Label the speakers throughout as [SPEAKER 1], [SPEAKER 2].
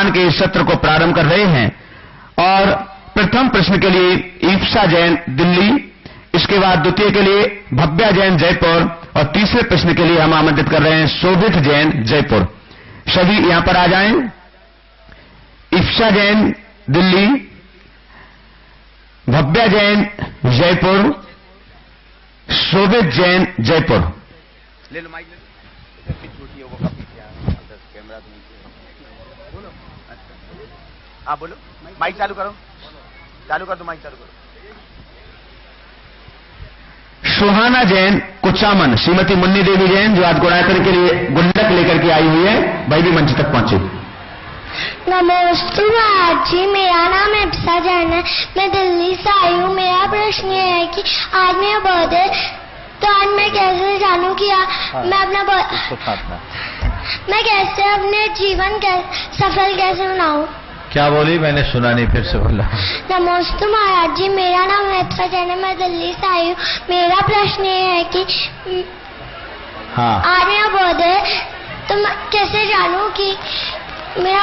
[SPEAKER 1] समाधान के इस सत्र को प्रारंभ कर रहे हैं। और प्रथम प्रश्न के लिए ईप्सा जैन दिल्ली, इसके बाद द्वितीय के लिए भव्या जैन जयपुर और तीसरे प्रश्न के लिए हम आमंत्रित कर रहे हैं शोभित जैन जयपुर। सभी यहां पर आ जाएं। ईप्सा जैन दिल्ली, भव्या जैन जयपुर, शोभित जैन जयपुर। ले लो माइक, ले लो। छोटी होगा काफी कैमरा तो बोलो। अच्छा आप बोलो, माइक चालू करो, चालू कर दो, माइक चालू करो। सुहाना जैन कुचामन, श्रीमती मुन्नी देवी जैन जो आज गुणायतन के लिए गुंडक लेकर के आई हुई है, वही भी मंच तक पहुंचे।
[SPEAKER 2] नमस्ते महाराज जी, मेरा नाम ईप्सा जैन है, मैं दिल्ली से आई हूँ। मेरा प्रश्न ये है कि आज मेरा बर्थडे, तो आज मैं कैसे जानूं कि मैं कैसे अपने जीवन सफल कैसे बनाऊं?
[SPEAKER 3] क्या बोली? मैंने सुना नहीं, फिर से बोला।
[SPEAKER 2] नमस्ते महाराज जी, मेरा नाम ईप्सा जैन है, मैं दिल्ली से आई हूँ। मेरा प्रश्न ये है कि आज मेरा बर्थडे, तो मैं कैसे जानूं कि मेरा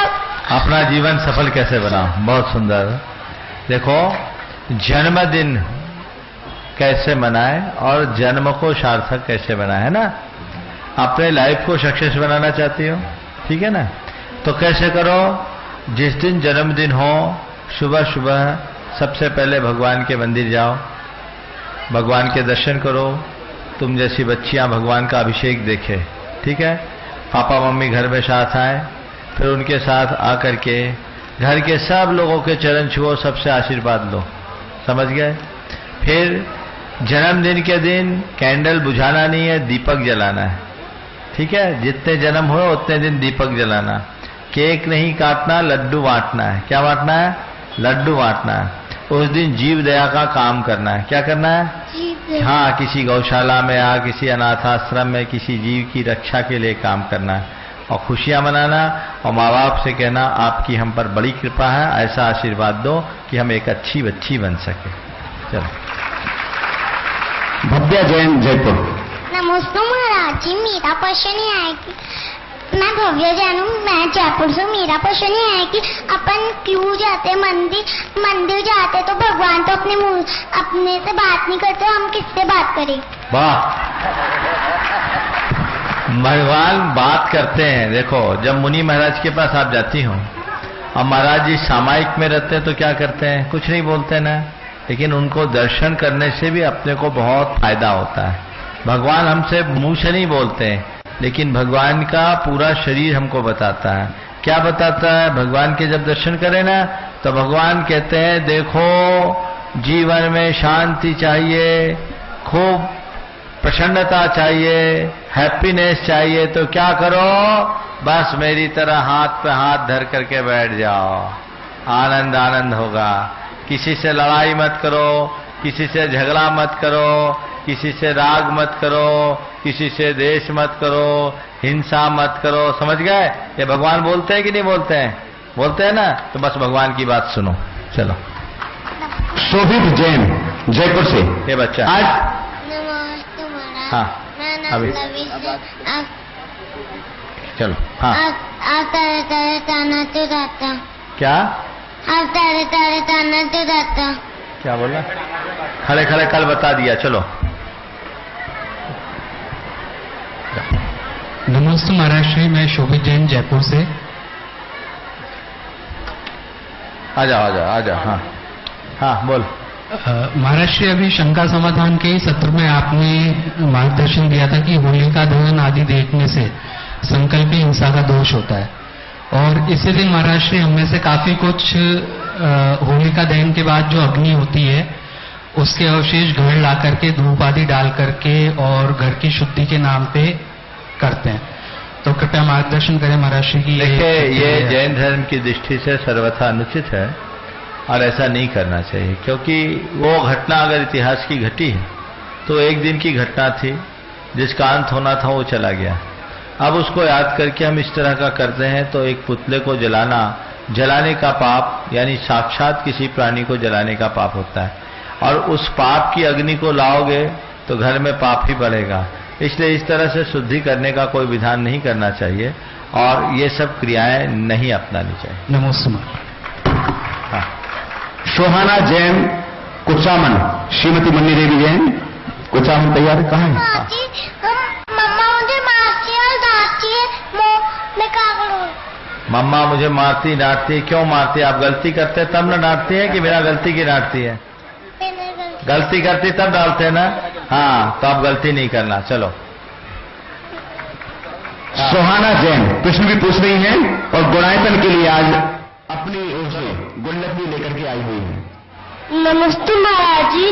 [SPEAKER 3] अपना जीवन सफल कैसे बनाऊं? बहुत सुंदर। देखो, जन्मदिन कैसे मनाए और जन्म को सार्थक कैसे बनाए, है ना? अपने लाइफ को सक्सेस बनाना चाहती हो, ठीक है ना? तो कैसे करो? जिस दिन जन्मदिन हो, सुबह सुबह सबसे पहले भगवान के मंदिर जाओ, भगवान के दर्शन करो। तुम जैसी बच्चियां भगवान का अभिषेक देखे, ठीक है? पापा मम्मी घर में साथ आए, फिर उनके साथ आकर के घर के सब लोगों के चरण छुओ, सबसे आशीर्वाद लो, समझ गए? फिर जन्मदिन के दिन कैंडल बुझाना नहीं है, दीपक जलाना है, ठीक है? जितने जन्म हो उतने दिन दीपक जलाना। केक नहीं काटना, लड्डू बांटना है। क्या बांटना है? लड्डू बांटना है। उस दिन जीव दया का काम करना है। क्या करना है? हाँ, किसी गौशाला में या किसी अनाथाश्रम में किसी जीव की रक्षा के लिए काम करना है और खुशियां मनाना, और माँ बाप से कहना आपकी हम पर बड़ी कृपा है, ऐसा आशीर्वाद दो कि हम एक अच्छी बच्ची बन सके। चलो।
[SPEAKER 1] भव्या जैन जयपुर।
[SPEAKER 2] नमस्ते महाराज जी, मेरा प्रश्न ये है कि मैं भव्या जैन हूँ, मैं जयपुर से। मेरा प्रश्न ये है कि अपन क्यों जाते मंदिर जाते तो भगवान तो अपने से बात नहीं करते, हम किससे बात करें?
[SPEAKER 3] वाह, भगवान बात करते हैं। देखो, जब मुनि महाराज के पास आप जाती हो और महाराज जी सामायिक में रहते हैं तो क्या करते हैं? कुछ नहीं बोलते ना, लेकिन उनको दर्शन करने से भी अपने को बहुत फायदा होता है। भगवान हमसे मुंह से नहीं बोलते हैं, लेकिन भगवान का पूरा शरीर हमको बताता है। क्या बताता है? भगवान के जब दर्शन करें ना, तो भगवान कहते हैं देखो, जीवन में शांति चाहिए, खूब प्रसन्नता चाहिए, हैप्पीनेस चाहिए, तो क्या करो? बस मेरी तरह हाथ पे हाथ धर करके बैठ जाओ, आनंद आनंद होगा। किसी से लड़ाई मत करो, किसी से झगड़ा मत करो, किसी से राग मत करो, किसी से द्वेष मत करो, हिंसा मत करो, समझ गए? ये भगवान बोलते हैं कि नहीं बोलते हैं? बोलते हैं ना, तो बस भगवान की बात सुनो। चलो।
[SPEAKER 1] शोभित जैन जयपुर से।
[SPEAKER 3] ये बच्चा
[SPEAKER 1] आज
[SPEAKER 3] हाँ अभी चलो। हाँ क्या क्या बोला? खड़े खड़े कल बता दिया। चलो।
[SPEAKER 4] नमस्ते महाराष्ट्र, मैं शोभित जैन जयपुर से।
[SPEAKER 3] आ जाओ। हाँ हाँ बोल।
[SPEAKER 4] महाराष्ट्र, अभी शंका समाधान के सत्र में आपने मार्गदर्शन दिया था कि होलिका दहन आदि देखने से संकल्प हिंसा का दोष होता है, और इसी दिन महाराष्ट्र हम में से काफी कुछ होलिका दहन के बाद जो अग्नि होती है उसके अवशेष घर ला करके धूप आदि डाल करके और घर की शुद्धि के नाम पे करते हैं, तो कृपया मार्गदर्शन करें महाराष्ट्र की।
[SPEAKER 3] देखिए, ये जैन धर्म की दृष्टि से सर्वथा अनुचित है और ऐसा नहीं करना चाहिए, क्योंकि वो घटना अगर इतिहास की घटी है तो एक दिन की घटना थी, जिसका अंत होना था वो चला गया। अब उसको याद करके हम इस तरह का करते हैं तो एक पुतले को जलाने का पाप, यानी साक्षात किसी प्राणी को जलाने का पाप होता है, और उस पाप की अग्नि को लाओगे तो घर में पाप ही बढ़ेगा। इसलिए इस तरह से शुद्धि करने का कोई विधान नहीं करना चाहिए। और ये सब क्रियाएं नहीं अपनानी चाहिए।
[SPEAKER 4] नमस्ते।
[SPEAKER 3] हाँ।
[SPEAKER 1] सोहाना जैन कुचामन, श्रीमती मन्नी देवी जैन कुचामन तैयार है? कहाँ है?
[SPEAKER 2] जी मम्मा मुझे मारती है और डांटती है, मैं क्या करूँ?
[SPEAKER 3] मम्मा मुझे मारती डांटती है, क्यों मारती है? आप गलती करते हैं तब न डांटती है कि बिना गलती की डांटती है? गलती करती तब डालते हैं ना। हाँ, तो आप गलती नहीं करना। चलो।
[SPEAKER 1] सोहाना जैन प्रश्न भी पूछ रही हैं और गुणायतन के लिए आज अपनी ओर से गुल्लक भी लेकर के आई हुई है।
[SPEAKER 2] नमस्ते महाराज जी,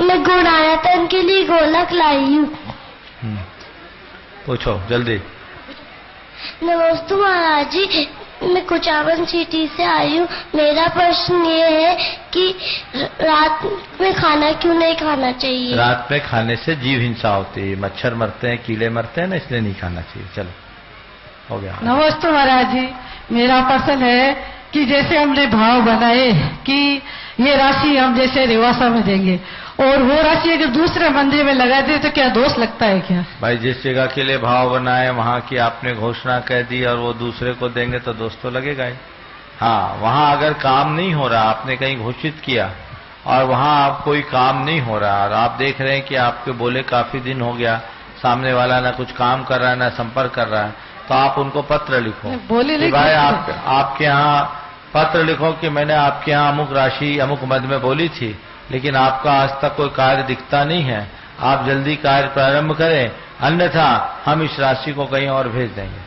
[SPEAKER 2] मैं गुणायतन के लिए गोलक लाई हूँ।
[SPEAKER 3] पूछो जल्दी।
[SPEAKER 2] नमस्ते महाराज जी, मैं कुचामन सिटी से आई हूँ। मेरा प्रश्न ये है कि रात में खाना क्यों नहीं खाना चाहिए?
[SPEAKER 3] रात में खाने से जीव हिंसा होती है, मच्छर मरते हैं, कीड़े मरते हैं ना, इसलिए नहीं खाना चाहिए। चलो, हो गया।
[SPEAKER 5] नमस्ते महाराज जी, मेरा प्रश्न है कि जैसे हमने भाव बनाए कि ये राशि हम जैसे रेवासा में देंगे और वो राशि अगर दूसरे मंदिर में लगा दे तो क्या दोष लगता है क्या?
[SPEAKER 3] भाई, जिस जगह के लिए भाव बनाए वहां की आपने घोषणा कह दी और वो दूसरे को देंगे तो दोष तो लगेगा ही। हाँ, वहां अगर काम नहीं हो रहा, आपने कहीं घोषित किया और वहां आप कोई काम नहीं हो रहा और आप देख रहे हैं कि आपके बोले काफी दिन हो गया, सामने वाला ना कुछ काम कर रहा है ना संपर्क कर रहा है, तो आप उनको पत्र लिखो कि भाई आपके यहाँ पत्र लिखो कि मैंने आपके यहाँ अमुक राशि अमुक मद में बोली थी, लेकिन आपका आज तक कोई कार्य दिखता नहीं है, आप जल्दी कार्य प्रारंभ करें, अन्यथा हम इस राशि को कहीं और भेज देंगे।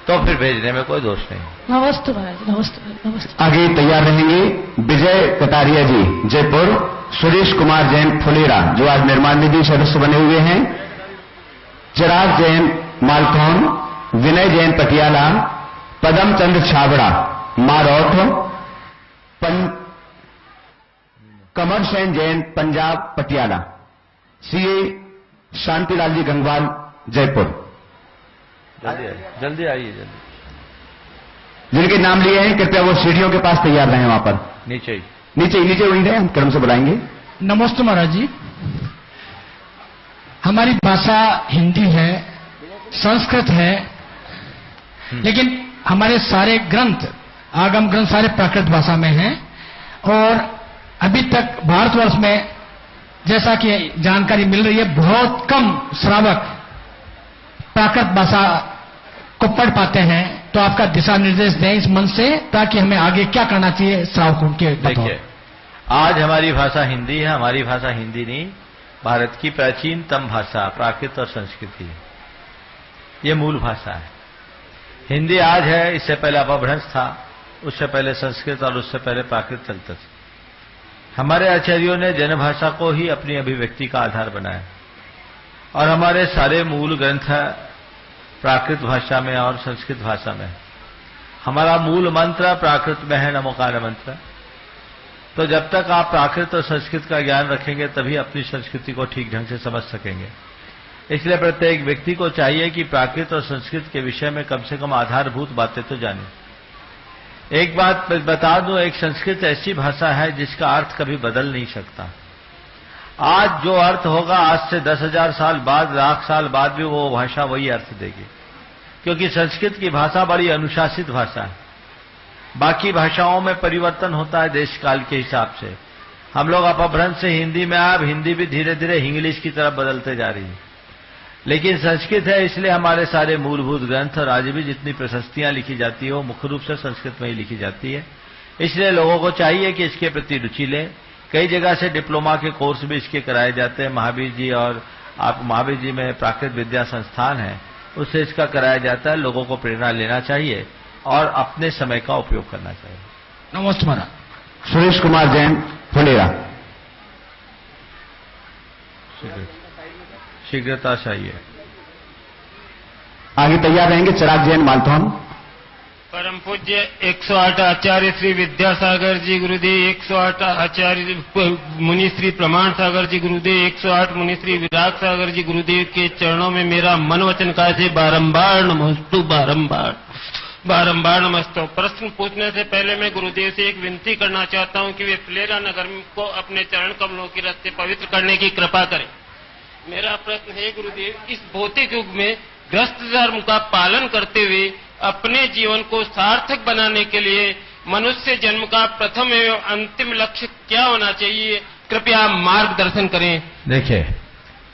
[SPEAKER 3] तो फिर भेजने में कोई दोष नहीं।
[SPEAKER 5] नमस्ते महाराज, नमस्ते नमस्ते।
[SPEAKER 1] आगे तैयार रहेंगे विजय कटारिया जी जयपुर, सुरेश कुमार जैन फुलेरा जो आज निर्माण निधि सदस्य बने हुए हैं, चिराग जैन मालखौन, विनय जैन पटियाला, पदम चंद्र छाबड़ा मारौठ, कमर सेन जैन पंजाब पटियाला, सीए शांतिलाल जी गंगवाल जयपुर।
[SPEAKER 3] जल्दी आइए जल्दी।
[SPEAKER 1] जिनके नाम लिए हैं कृपया वो सीढ़ियों के पास तैयार रहें, वहां पर
[SPEAKER 3] नीचे
[SPEAKER 1] नीचे वहीं रहे, हम क्रम से बुलाएंगे।
[SPEAKER 4] नमस्ते महाराज जी, हमारी भाषा हिंदी है, संस्कृत है, लेकिन हमारे सारे ग्रंथ, आगम ग्रंथ सारे प्राकृत भाषा में हैं और अभी तक भारतवर्ष में जैसा कि जानकारी मिल रही है बहुत कम श्रावक प्राकृत भाषा को पढ़ पाते हैं, तो आपका दिशा निर्देश दें इस मन से, ताकि हमें आगे क्या करना चाहिए श्रावकों के।
[SPEAKER 3] देखिए, आज हमारी भाषा हिंदी है, हमारी भाषा हिंदी नहीं, भारत की प्राचीनतम भाषा प्राकृत और संस्कृति है, ये मूल भाषा है। हिंदी आज है, इससे पहले अपभ्रंश था, उससे पहले संस्कृत और उससे पहले प्राकृत चलता था। हमारे आचार्यों ने जनभाषा को ही अपनी अभिव्यक्ति का आधार बनाया और हमारे सारे मूल ग्रंथ प्राकृत भाषा में और संस्कृत भाषा में। हमारा मूल मंत्र प्राकृत में है, नमोकार मंत्र। तो जब तक आप प्राकृत और संस्कृत का ज्ञान रखेंगे तभी अपनी संस्कृति को ठीक ढंग से समझ सकेंगे। इसलिए प्रत्येक व्यक्ति को चाहिए कि प्राकृत और संस्कृत के विषय में कम से कम आधारभूत बातें तो जाने। एक बात बता दूं, एक संस्कृत ऐसी भाषा है जिसका अर्थ कभी बदल नहीं सकता। आज जो अर्थ होगा, आज से 10,000 साल बाद, लाख साल बाद भी वो भाषा वही अर्थ देगी, क्योंकि संस्कृत की भाषा बड़ी अनुशासित भाषा है। बाकी भाषाओं में परिवर्तन होता है देश काल के हिसाब से। हम लोग अपभ्रंश से हिंदी में आए, अब हिंदी भी धीरे धीरे इंग्लिश की तरफ बदलते जा रही है, लेकिन संस्कृत है, इसलिए हमारे सारे मूलभूत ग्रंथ और आज भी जितनी प्रशस्तियां लिखी जाती है वो मुख्य रूप से संस्कृत में ही लिखी जाती है। इसलिए लोगों को चाहिए कि इसके प्रति रुचि लें। कई जगह से डिप्लोमा के कोर्स भी इसके कराए जाते हैं। महावीर जी और आप महावीर जी में प्राकृत विद्या संस्थान है, उससे इसका कराया जाता है। लोगों को प्रेरणा लेना चाहिए और अपने समय का उपयोग करना चाहिए।
[SPEAKER 4] नमस्ते महाराज।
[SPEAKER 1] सुरेश कुमार जैन फुलेरा।
[SPEAKER 3] शीघ्रता चाहिए।
[SPEAKER 1] आगे तैयार रहेंगे चिराग जैन मालथौन।
[SPEAKER 6] परम पूज्य 108 आचार्य श्री विद्यासागर जी गुरुदेव, 108 आचार्य मुनि श्री प्रमाण सागर जी गुरुदेव, 108 मुनि श्री विराग सागर जी गुरुदेव के चरणों में मेरा मन वचन काय से बारंबार नमस्तु, बारंबार नमस्तु। प्रश्न पूछने से पहले मैं गुरुदेव से एक विनती करना चाहता हूं कि वे फुलेरा नगर को अपने चरण कमलों की रस से पवित्र करने की कृपा करें। मेरा प्रश्न है गुरुदेव, इस भौतिक युग में ग्रस्त धर्म का पालन करते हुए अपने जीवन को सार्थक बनाने के लिए मनुष्य जन्म का प्रथम एवं अंतिम लक्ष्य क्या होना चाहिए, कृपया मार्गदर्शन करें।
[SPEAKER 3] देखिए,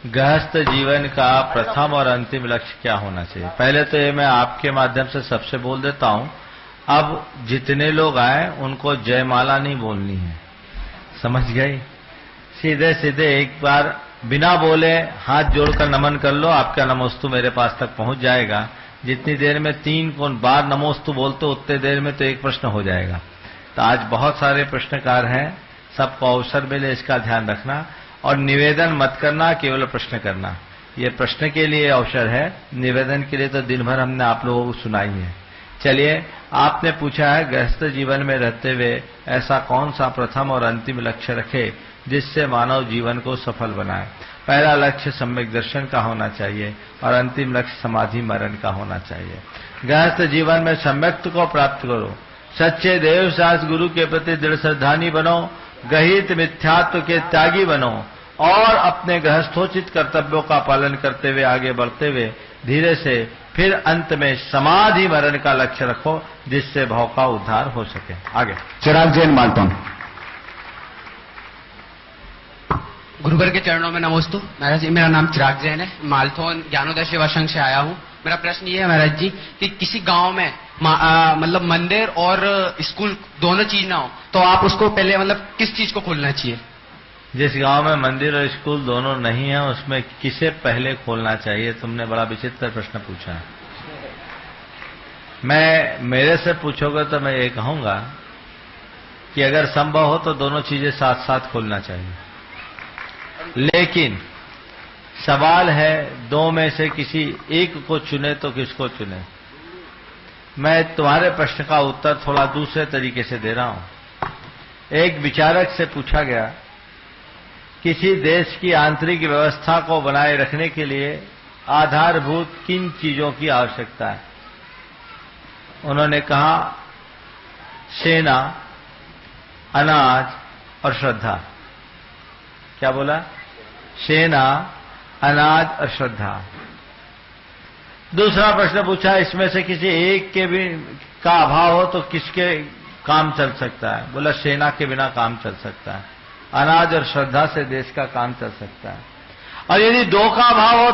[SPEAKER 3] गृहस्थ जीवन का प्रथम और अंतिम लक्ष्य क्या होना चाहिए, पहले तो ये मैं आपके माध्यम से सबसे बोल देता हूं। अब जितने लोग आए उनको जयमाला नहीं बोलनी है, समझ गई? सीधे सीधे एक बार बिना बोले हाथ जोड़कर नमन कर लो, आपका नमोस्तु मेरे पास तक पहुंच जाएगा। जितनी देर में 3 बार नमोस्तु बोलते उतने देर में तो एक प्रश्न हो जाएगा। तो आज बहुत सारे प्रश्नकार हैं, सबको अवसर मिले इसका ध्यान रखना, और निवेदन मत करना, केवल प्रश्न करना। ये प्रश्न के लिए अवसर है, निवेदन के लिए तो दिन भर हमने आप लोगों को सुनाई है। चलिए, आपने पूछा है गृहस्थ जीवन में रहते हुए ऐसा कौन सा प्रथम और अंतिम लक्ष्य रखे जिससे मानव जीवन को सफल बनाए। पहला लक्ष्य सम्यक दर्शन का होना चाहिए और अंतिम लक्ष्य समाधि मरण का होना चाहिए। गृहस्थ जीवन में सम्यक्त को प्राप्त करो, सच्चे देव शास्त्र गुरु के प्रति दृढ़ श्रद्धानी बनो, गहित मिथ्यात्व के त्यागी बनो और अपने गृहस्थोचित कर्तव्यों का पालन करते हुए आगे बढ़ते हुए धीरे से फिर अंत में समाधि मरण का लक्ष्य रखो जिससे भाव का उद्धार हो सके। आगे
[SPEAKER 1] चिराग जैन मालतोन।
[SPEAKER 7] गुरुवर के चरणों में नमोस्तु। महाराज जी, मेरा नाम चिराग जैन है, मालथोन ज्ञानोदय सेवा संघ से आया हूँ। मेरा प्रश्न ये है महाराज जी कि किसी गांव में मतलब मंदिर और स्कूल दोनों चीज ना हो तो आप उसको पहले मतलब किस चीज को खोलना चाहिए?
[SPEAKER 3] जिस गांव में मंदिर और स्कूल दोनों नहीं है उसमें किसे पहले खोलना चाहिए? तुमने बड़ा विचित्र प्रश्न पूछा है। मेरे से पूछोगे तो मैं ये कहूंगा कि अगर संभव हो तो दोनों चीजें साथ साथ खोलना चाहिए, लेकिन सवाल है दो में से किसी एक को चुने तो किसको चुने। मैं तुम्हारे प्रश्न का उत्तर थोड़ा दूसरे तरीके से दे रहा हूं। एक विचारक से पूछा गया किसी देश की आंतरिक व्यवस्था को बनाए रखने के लिए आधारभूत किन चीजों की आवश्यकता है? उन्होंने कहा सेना, अनाज और श्रद्धा। क्या बोला? सेना, अनाज और श्रद्धा। दूसरा प्रश्न पूछा इसमें से किसी एक के भी का अभाव हो तो किसके काम चल सकता है? बोला सेना के बिना काम चल सकता है, अनाज और श्रद्धा से देश का काम चल सकता है। और यदि दो का अभाव हो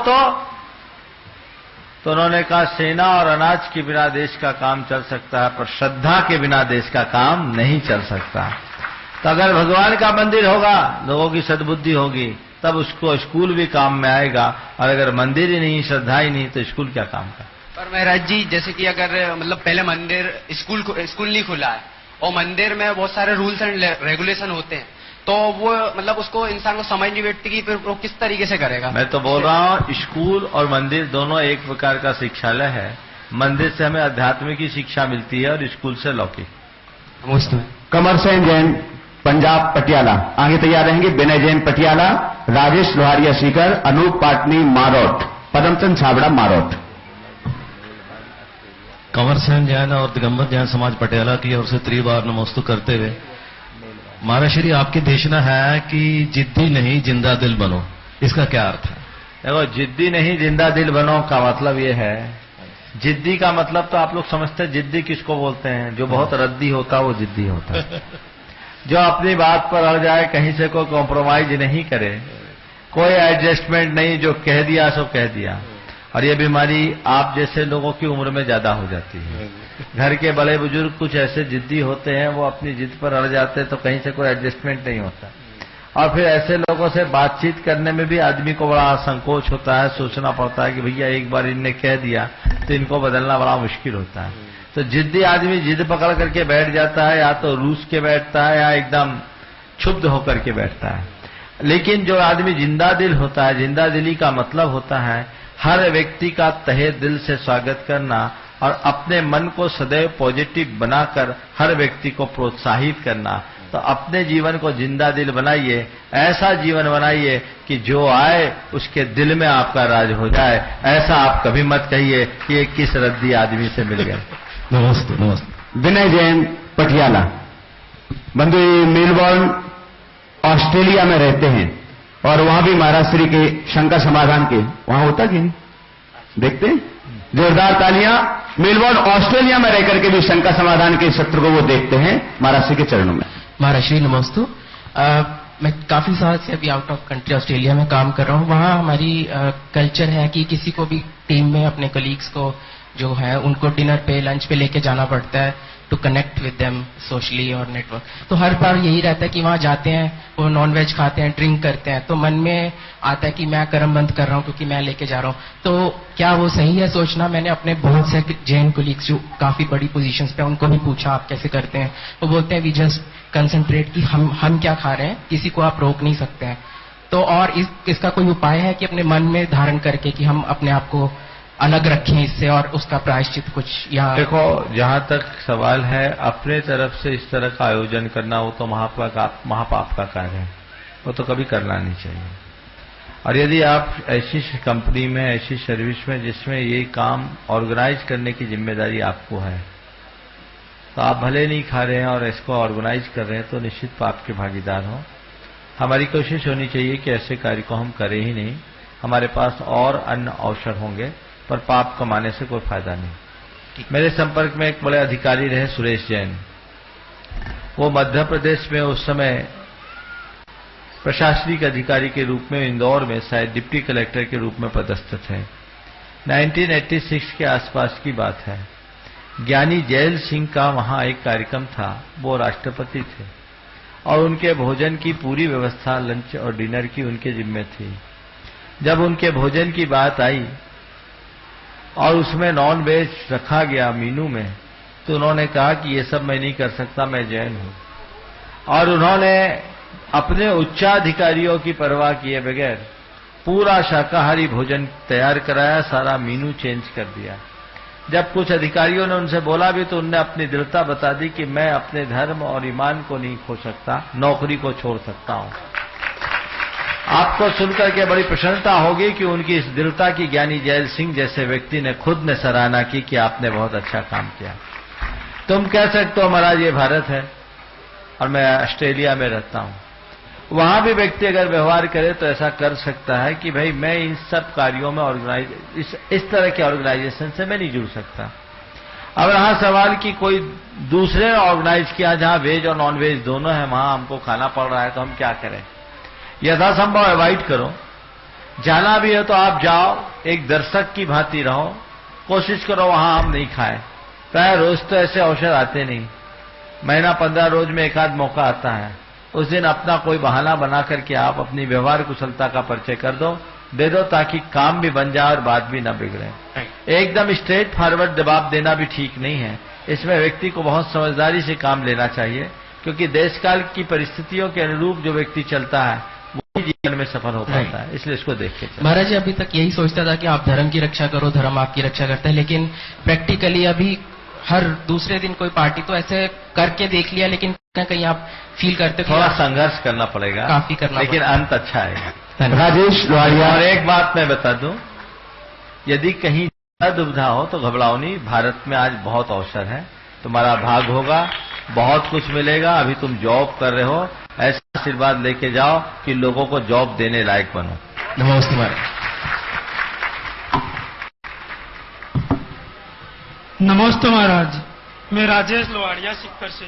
[SPEAKER 3] तो उन्होंने कहा सेना और अनाज के बिना देश का काम चल सकता है पर श्रद्धा के बिना देश का काम नहीं चल सकता। तो अगर भगवान का मंदिर होगा, लोगों की सद्बुद्धि होगी, तब उसको स्कूल भी काम में आएगा, और अगर मंदिर ही नहीं, श्रद्धा ही नहीं, तो स्कूल क्या काम का?
[SPEAKER 7] पर महाराज जी जैसे कि अगर मतलब पहले मंदिर स्कूल नहीं खुला है और मंदिर में बहुत सारे रूल्स एंड रेगुलेशन होते हैं तो वो मतलब उसको इंसान को समझ नहीं बैठती कि फिर वो किस तरीके से करेगा। मैं
[SPEAKER 3] तो बोल रहा हूँ स्कूल और मंदिर दोनों एक प्रकार का शिक्षालय है। मंदिर से हमें अध्यात्म की शिक्षा मिलती है और स्कूल से लौकिक।
[SPEAKER 1] कमर सेन जैन पंजाब पटियाला। आगे तैयार रहेंगे विनय जैन पटियाला, राजेश लोहारिया सीकर, अनूप पाटनी मारोट, पदमचंद छाबड़ा मारोट।
[SPEAKER 8] कंवर सेन जैन और दिगंबर जैन समाज पटियाला की ओर से त्रिबार नमोस्तु करते हुए, महाराज श्री आपकी देशना है कि जिद्दी नहीं जिंदा दिल बनो, इसका क्या अर्थ है?
[SPEAKER 3] देखो, जिद्दी नहीं जिंदा दिल बनो का मतलब ये है, जिद्दी का मतलब तो आप लोग समझते हैं जिद्दी किसको बोलते हैं? जो बहुत रद्दी होता है वो जिद्दी होता है। जो अपनी बात पर अड़ जाए, कहीं से कोई कॉम्प्रोमाइज नहीं करे, कोई एडजस्टमेंट नहीं, जो कह दिया सो कह दिया। और ये बीमारी आप जैसे लोगों की उम्र में ज्यादा हो जाती है। घर के बड़े बुजुर्ग कुछ ऐसे जिद्दी होते हैं, वो अपनी जिद पर अड़ जाते हैं तो कहीं से कोई एडजस्टमेंट नहीं होता, और फिर ऐसे लोगों से बातचीत करने में भी आदमी को बड़ा संकोच होता है, सोचना पड़ता है कि भैया एक बार इनने कह दिया तो इनको बदलना बड़ा मुश्किल होता है। तो जिद्दी आदमी जिद पकड़ करके बैठ जाता है, या तो रूस के बैठता है या एकदम क्षुब्ध होकर के बैठता है। लेकिन जो आदमी जिंदा दिल होता है, जिंदा दिली का मतलब होता है हर व्यक्ति का तहे दिल से स्वागत करना और अपने मन को सदैव पॉजिटिव बनाकर हर व्यक्ति को प्रोत्साहित करना। तो अपने जीवन को जिंदा दिल बनाइए, ऐसा जीवन बनाइए कि जो आए उसके दिल में आपका राज हो जाए। ऐसा आप कभी मत कहिए कि ये किस रद्दी आदमी से मिल गए।
[SPEAKER 8] नमस्ते नमस्ते।
[SPEAKER 1] विनय जैन पटियाला। बंधु मेलबोर्न ऑस्ट्रेलिया में रहते हैं और वहां भी महाराज श्री के शंका समाधान के वहां होता कि नहीं? देखते हैं? जोरदार तालियां मेलबोर्न ऑस्ट्रेलिया में रहकर के भी शंका समाधान के सत्र को वो देखते हैं महाराज श्री के चरणों में।
[SPEAKER 9] महाराज श्री नमस्तु। मैं काफी साल से अभी आउट ऑफ कंट्री ऑस्ट्रेलिया में काम कर रहा हूँ। वहाँ हमारी कल्चर है कि किसी को भी टीम में अपने कलीग्स को जो है उनको डिनर पे लंच पे लेके जाना पड़ता है to connect with them socially और नेटवर्क। तो हर बार यही रहता है कि वहाँ जाते हैं, वो नॉन वेज खाते हैं, ड्रिंक करते हैं, तो मन में आता है कि मैं कर्म बंद कर रहा हूँ क्योंकि मैं लेके जा रहा हूँ। तो क्या वो सही है सोचना? मैंने अपने बहुत से जैन कोलीग्स जो काफी बड़ी पोजीशंस पे उनको भी पूछा आप कैसे करते हैं, वो बोलते हैं वी जस्ट कंसंट्रेट कि हम क्या खा रहे हैं, किसी को आप रोक नहीं सकते हैं। तो और इसका कोई उपाय है कि अपने मन में धारण करके कि हम अपने आप को अलग रखें इससे और उसका प्रायश्चित कुछ? या
[SPEAKER 3] देखो, जहां तक सवाल है अपने तरफ से इस तरह का आयोजन करना, वो तो महापाप का कार्य है, वो तो कभी करना नहीं चाहिए। और यदि आप ऐसी कंपनी में, ऐसी सर्विस में जिसमें ये काम ऑर्गेनाइज करने की जिम्मेदारी आपको है, तो आप भले नहीं खा रहे हैं और इसको ऑर्गेनाइज कर रहे हैं, तो निश्चित पाप के भागीदार हो। हमारी कोशिश होनी चाहिए कि ऐसे कार्य को हम करें ही नहीं। हमारे पास और अन्य अवसर होंगे, पर पाप कमाने से कोई फायदा नहीं। मेरे संपर्क में एक बड़े अधिकारी रहे, सुरेश जैन। वो मध्य प्रदेश में उस समय प्रशासनिक अधिकारी के रूप में इंदौर में शायद डिप्टी कलेक्टर के रूप में पदस्थ थे। 1986 के आसपास की बात है। ज्ञानी जैल सिंह का वहां एक कार्यक्रम था, वो राष्ट्रपति थे और उनके भोजन की पूरी व्यवस्था लंच और डिनर की उनके जिम्मे थी। जब उनके भोजन की बात आई और उसमें नॉन वेज रखा गया मीनू में, तो उन्होंने कहा कि ये सब मैं नहीं कर सकता, मैं जैन हूं। और उन्होंने अपने उच्चाधिकारियों की परवाह किए बगैर पूरा शाकाहारी भोजन तैयार कराया, सारा मीनू चेंज कर दिया। जब कुछ अधिकारियों ने उनसे बोला भी तो उनने अपनी दृढ़ता बता दी कि मैं अपने धर्म और ईमान को नहीं खो सकता, नौकरी को छोड़ सकता हूं। आपको सुनकर के बड़ी प्रसन्नता होगी कि उनकी इस दृढ़ता की ज्ञानी जैल सिंह जैसे व्यक्ति ने खुद ने सराहना की कि आपने बहुत अच्छा काम किया। तुम कह सकते हो महाराज ये भारत है और मैं ऑस्ट्रेलिया में रहता हूं। वहां भी व्यक्ति अगर व्यवहार करे तो ऐसा कर सकता है कि भाई मैं इन सब कार्यों में इस तरह के ऑर्गेनाइजेशन से मैं नहीं जुड़ सकता। अब रहा सवाल कि कोई दूसरे ऑर्गेनाइज किया जहां वेज और नॉन वेज दोनों है, वहां हमको खाना पड़ रहा है, तो हम क्या करें? यथासंभव अवॉइड करो। जाना भी है तो आप जाओ, एक दर्शक की भांति रहो, कोशिश करो वहां हम नहीं खाएं। प्राय रोज तो ऐसे अवसर आते नहीं, महीना 15 रोज में एक आध मौका आता है। उस दिन अपना कोई बहाना बना करके आप अपनी व्यवहार कुशलता का परिचय कर दो, दे दो, ताकि काम भी बन जाए और बात भी ना बिगड़े। एकदम स्ट्रेट फॉरवर्ड जवाब देना भी ठीक नहीं है। इसमें व्यक्ति को बहुत समझदारी से काम लेना चाहिए, क्योंकि देशकाल की परिस्थितियों के अनुरूप जो व्यक्ति चलता है वही जीवन में सफल हो पाता है। इसलिए इसको देख के
[SPEAKER 9] महाराज जी, अभी तक यही सोचता था कि आप धर्म की रक्षा करो, धर्म आपकी रक्षा करता है, लेकिन प्रैक्टिकली अभी हर दूसरे दिन कोई पार्टी तो ऐसे करके देख लिया, लेकिन कहीं आप फील करते
[SPEAKER 3] थोड़ा संघर्ष करना पड़ेगा,
[SPEAKER 9] काफी करना,
[SPEAKER 3] लेकिन अंत अच्छा है।
[SPEAKER 1] राजेश लोहारिया।
[SPEAKER 3] और एक बात मैं बता दूं, यदि कहीं दुविधा हो तो घबराओ नहीं, भारत में आज बहुत अवसर है, तुम्हारा भाग होगा, बहुत कुछ मिलेगा। अभी तुम जॉब कर रहे हो, ऐसा आशीर्वाद लेके जाओ कि लोगों को जॉब देने लायक बनो।
[SPEAKER 9] नमस्ते महाराज।
[SPEAKER 10] नमस्ते महाराज, मैं राजेश लोहारिया सिक्कर से।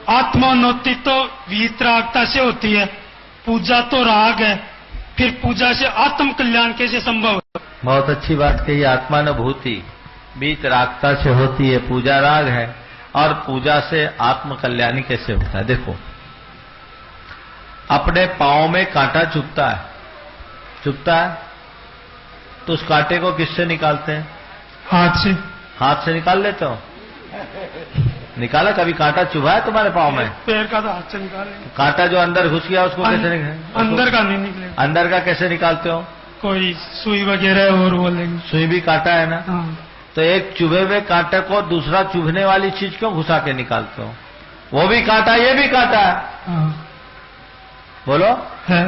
[SPEAKER 10] आत्मोन्नति तो वीतरागता से होती है, पूजा तो राग है, फिर पूजा से आत्म कल्याण कैसे संभव है?
[SPEAKER 3] बहुत अच्छी बात कही। आत्मानुभूति वीतरागता से होती है, पूजा राग है, और पूजा से आत्म कल्याण कैसे होता है? देखो, अपने पांव में कांटा चुभता है, तो उस कांटे को किससे निकालते हैं? हाथ से निकाल लेते हो? निकाला? कभी कांटा चुभा है तुम्हारे पांव में?
[SPEAKER 10] पैर का तो हाथ से निकाले।
[SPEAKER 3] कांटा जो अंदर घुस गया उसको कैसे निकालते?
[SPEAKER 10] अंदर का नहीं निकलेगा।
[SPEAKER 3] अंदर का कैसे निकालते हो?
[SPEAKER 10] कोई सुई वगैरह और वो लेंगे।
[SPEAKER 3] सुई भी कांटा है ना?
[SPEAKER 10] हाँ।
[SPEAKER 3] तो एक चुभे हुए कांटे को दूसरा चुभने वाली चीज क्यों घुसा के निकालते हो? वो भी कांटा, ये भी कांटा है।
[SPEAKER 10] हाँ।
[SPEAKER 3] बोलो
[SPEAKER 10] है।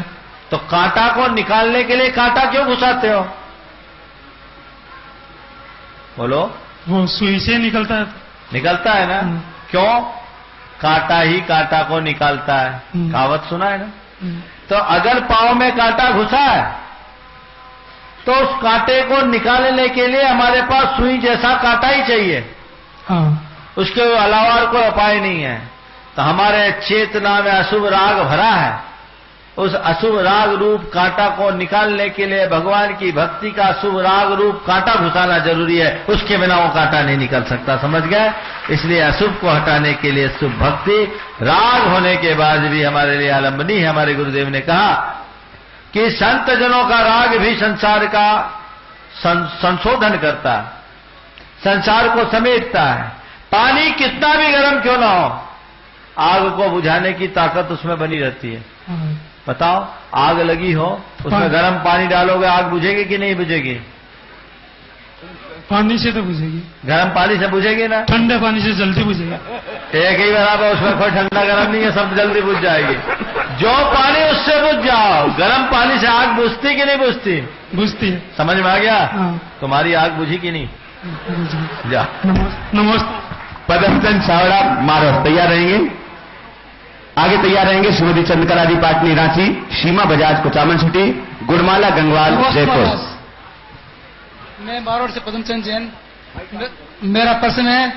[SPEAKER 3] तो कांटा को निकालने के लिए कांटा क्यों घुसाते हो? बोलो।
[SPEAKER 10] वो सुई से निकलता है।
[SPEAKER 3] निकलता है ना? क्यों? कांटा ही कांटा को निकालता है, कहावत सुना है ना? तो अगर पांव में कांटा घुसा है तो उस कांटे को निकालने के लिए हमारे पास सुई जैसा कांटा ही चाहिए, उसके अलावा और कोई उपाय नहीं है। तो हमारे चेतना में अशुभ राग भरा है, उस अशुभ राग रूप कांटा को निकालने के लिए भगवान की भक्ति का शुभ राग रूप कांटा घुसाना जरूरी है, उसके बिना वो कांटा नहीं निकल सकता, समझ गए? इसलिए अशुभ को हटाने के लिए शुभ भक्ति राग होने के बाद भी हमारे लिए आलंबनी है। हमारे गुरुदेव ने कहा कि संत जनों का राग भी संसार का संशोधन करता है, संसार को समेटता है। पानी कितना भी गर्म क्यों ना हो, आग को बुझाने की ताकत उसमें बनी रहती है। बताओ, आग लगी हो, उसमें गर्म पानी डालोगे, आग बुझेगी कि नहीं बुझेगी?
[SPEAKER 10] पानी से तो बुझेगी।
[SPEAKER 3] गर्म पानी से बुझेगी ना?
[SPEAKER 10] ठंडे पानी से जल्दी बुझेगी।
[SPEAKER 3] एक ही बराबर, उसमें कोई ठंडा गर्म नहीं है, सब जल्दी बुझ जाएगी। जो पानी उससे बुझ जाओ, गर्म पानी से आग बुझती कि नहीं बुझती?
[SPEAKER 10] बुझती है।
[SPEAKER 3] समझ में आ गया?
[SPEAKER 10] हाँ।
[SPEAKER 3] तुम्हारी आग बुझी कि नहीं? जा।
[SPEAKER 10] नमस्ते।
[SPEAKER 1] पदमचंद छावड़ा मारो तैयार रहेंगे। आगे तैयार रहेंगे श्रीमती चंद्रकला जी पाटनी रांची, सीमा बजाज कुचामन सिटी, गुणमाला गंगवाल जयपुर।
[SPEAKER 11] मैं बारोड़ से पदमचंद जैन। मेरा प्रश्न है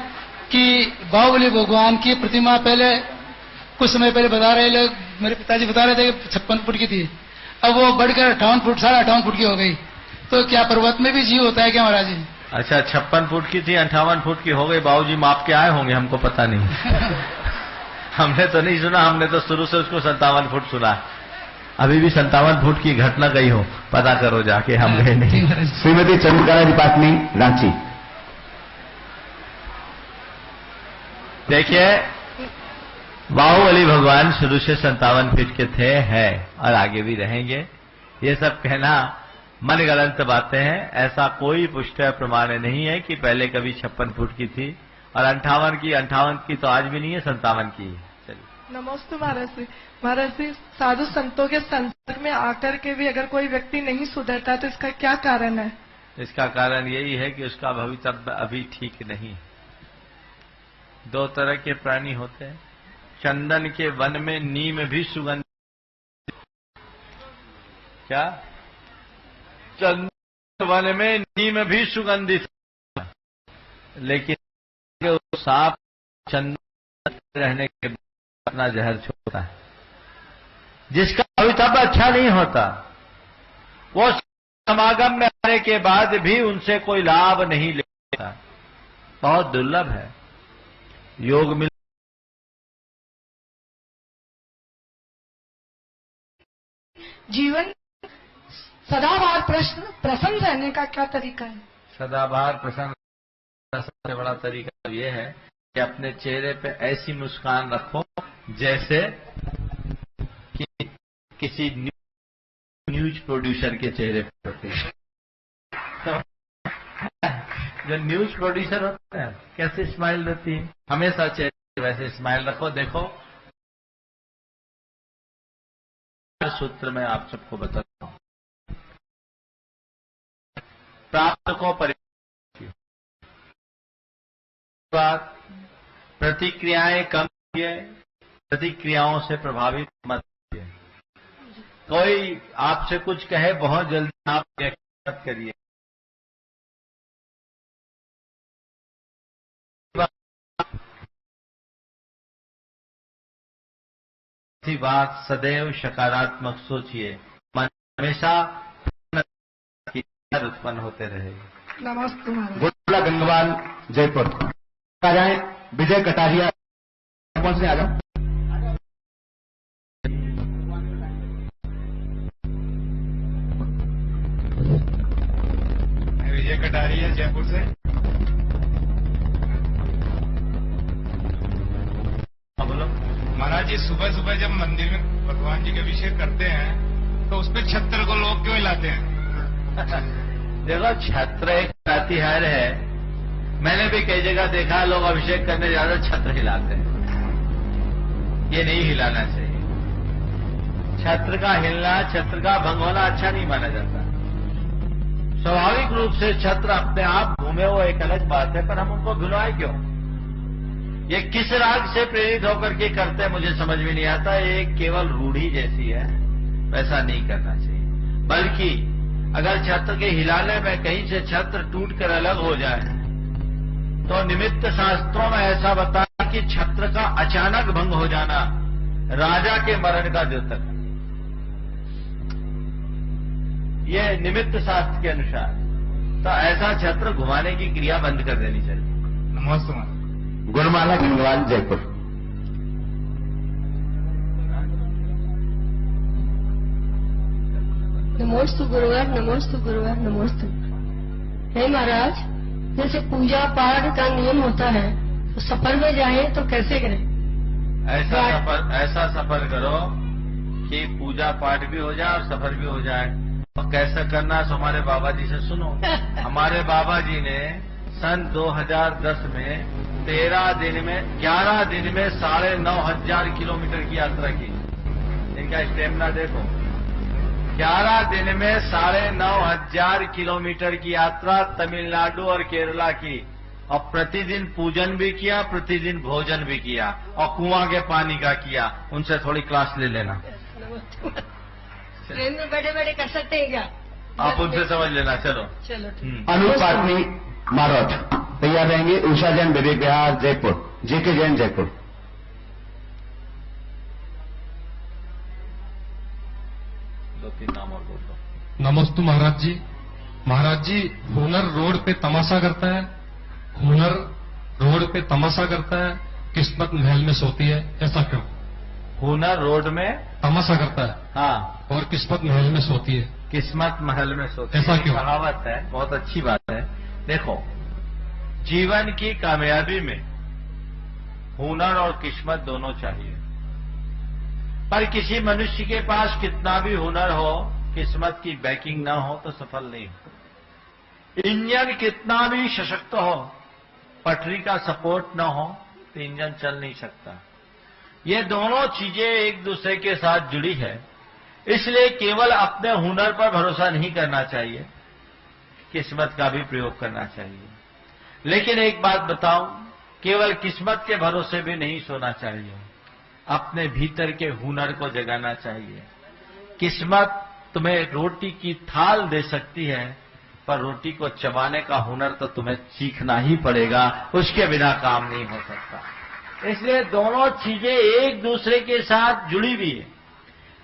[SPEAKER 11] कि बाहुबली भगवान की प्रतिमा पहले कुछ समय पहले बता रहे लोग, मेरे पिताजी बता रहे थे कि 56 फुट की थी, अब वो बढ़कर 58 फुट 58.5 फुट की हो गई। तो क्या पर्वत में भी जीव होता है क्या महाराज जी?
[SPEAKER 3] अच्छा, 56 फुट की थी, 58 फुट की हो गई। बाबूजी माप के आए होंगे, हमको पता नहीं। हमने तो नहीं सुना, हमने तो शुरू से उसको 57 फुट सुना। अभी भी 57 फुट की घटना गई हो, पता करो जाके, हम गए नहीं।
[SPEAKER 1] श्रीमती चंद्रकला जी पाटनी रांची।
[SPEAKER 3] देखिए, बाहुबली भगवान शुरू से 57 फीट के थे, हैं और आगे भी रहेंगे। ये सब कहना मनगढ़ंत बातें हैं। ऐसा कोई पुष्ट प्रमाण नहीं है कि पहले कभी 56 फुट की थी, और 58 की तो आज भी नहीं है, 57 की। चलिए।
[SPEAKER 12] नमस्ते महाराज जी। महाराज जी, साधु संतों के संपर्क में आकर के भी अगर कोई व्यक्ति नहीं सुधरता तो इसका क्या कारण है?
[SPEAKER 3] इसका कारण यही है कि उसका भवितव्य अभी ठीक नहीं। दो तरह के प्राणी होते हैं। चंदन के वन में नीम भी सुगंध, क्या? चंदन वन में नीम भी सुगंधित, लेकिन सांप चंदन रहने के बाद अपना जहर छोड़ता है। जिसका भवितव्य अच्छा नहीं होता, वो समागम में आने के बाद भी उनसे कोई लाभ नहीं लेता, बहुत दुर्लभ है। योग मिल
[SPEAKER 12] जीवन सदाबहार प्रसन्न रहने का क्या तरीका है?
[SPEAKER 3] सदाबहार प्रसन्न सबसे बड़ा तरीका यह है कि अपने चेहरे पे ऐसी मुस्कान रखो जैसे कि किसी न्यूज प्रोड्यूसर के चेहरे पे होती है। जो न्यूज प्रोड्यूसर होते हैं कैसे स्माइल रहती है, हमेशा चेहरे वैसे स्माइल रखो। देखो, सूत्र में आप सबको बताता हूं। प्राप्त को प्रतिक्रियाएं कम कीजिए, प्रतिक्रियाओं से प्रभावित मत कीजिए। कोई आपसे कुछ कहे, बहुत जल्दी आप रिएक्ट मत करिए। बात सदैव सकारात्मक सोचिए, मन हमेशा उत्पन्न होते रहेगी।
[SPEAKER 12] नमस्ते।
[SPEAKER 1] गुणमाला गंगवाल जयपुर। आ जाए विजय कटारिया, पहुंचने आ जाओ।
[SPEAKER 13] विजय कटारिया जयपुर से।
[SPEAKER 3] बोलो
[SPEAKER 13] महाराज जी, सुबह सुबह जब मंदिर में भगवान जी का अभिषेक करते हैं तो उस पर छत्र को लोग क्यों हिलाते हैं?
[SPEAKER 3] देखो, छत्र एक प्रतिहार है। मैंने भी कई जगह देखा, लोग अभिषेक करने जा रहे छत्र हिलाते हैं। ये नहीं हिलाना चाहिए। छत्र का हिलना, छत्र का भंग होना अच्छा नहीं माना जाता। स्वाभाविक रूप से छत्र अपने आप घूमे, वो एक अलग बात है, पर हम उनको भुलाए क्यों? ये किस राग से प्रेरित होकर के करते हैं मुझे समझ में नहीं आता। ये केवल रूढ़ी जैसी है, वैसा नहीं करना चाहिए। बल्कि अगर छत्र के हिलाने में कहीं से छत्र टूटकर अलग हो जाए तो निमित्त शास्त्रों में ऐसा बताया कि छत्र का अचानक भंग हो जाना राजा के मरण का द्योतक है। यह निमित्त शास्त्र के अनुसार तो ऐसा छत्र घुमाने की क्रिया बंद कर देनी चाहिए।
[SPEAKER 13] नमस्ते।
[SPEAKER 1] गुणमाला खंडवाल, जयपुर।
[SPEAKER 14] नमोस्तु गुरुवर, नमोस्तु गुरुवर, नमोस्तु। हे महाराज, जैसे पूजा पाठ का नियम होता है तो सफर में जाए तो कैसे करें?
[SPEAKER 3] ऐसा सफर करो कि पूजा पाठ भी हो जाए और सफर भी हो जाए। और कैसे करना है हमारे बाबा जी से सुनो। हमारे बाबा जी ने सन 2010 में 11 दिन में 9,500 किलोमीटर की यात्रा की। इनका स्टेमिना देखो। 11 दिन में 9,500 किलोमीटर की यात्रा तमिलनाडु और केरला की, और प्रतिदिन पूजन भी किया, प्रतिदिन भोजन भी किया, और कुआं के पानी का किया। उनसे थोड़ी क्लास ले लेना।
[SPEAKER 14] ट्रेन में बैठे बैठे कर सकते हैं क्या?
[SPEAKER 3] आप उनसे समझ लेना। चलो
[SPEAKER 14] चलो।
[SPEAKER 1] अनूप पाटनी, मारौठ। तैयार रहेंगे। उषा जैन, विवेक विहार, जयपुर। जेके जैन, जयपुर।
[SPEAKER 3] दो तीन नाम और बोल दो।
[SPEAKER 15] नमस्ते महाराज जी। महाराज जी, हुनर रोड पे तमाशा करता है। हुनर रोड पे तमाशा करता है, किस्मत महल में सोती है, ऐसा क्यों?
[SPEAKER 3] हुनर रोड में
[SPEAKER 15] तमाशा करता है,
[SPEAKER 3] हाँ,
[SPEAKER 15] और किस्मत महल में सोती है,
[SPEAKER 3] किस्मत महल में सोती है।
[SPEAKER 15] ऐसा क्यों?
[SPEAKER 3] कहावत है, बहुत अच्छी बात है। देखो, जीवन की कामयाबी में हुनर और किस्मत दोनों चाहिए, पर किसी मनुष्य के पास कितना भी हुनर हो, किस्मत की बैकिंग ना हो तो सफल नहीं हो। इंजन कितना भी सशक्त हो, पटरी का सपोर्ट ना हो तो इंजन चल नहीं सकता। ये दोनों चीजें एक दूसरे के साथ जुड़ी है। इसलिए केवल अपने हुनर पर भरोसा नहीं करना चाहिए, किस्मत का भी प्रयोग करना चाहिए। लेकिन एक बात बताऊं, केवल किस्मत के भरोसे भी नहीं सोना चाहिए, अपने भीतर के हुनर को जगाना चाहिए। किस्मत तुम्हें रोटी की थाल दे सकती है, पर रोटी को चबाने का हुनर तो तुम्हें सीखना ही पड़ेगा, उसके बिना काम नहीं हो सकता। इसलिए दोनों चीजें एक दूसरे के साथ जुड़ी हुई है।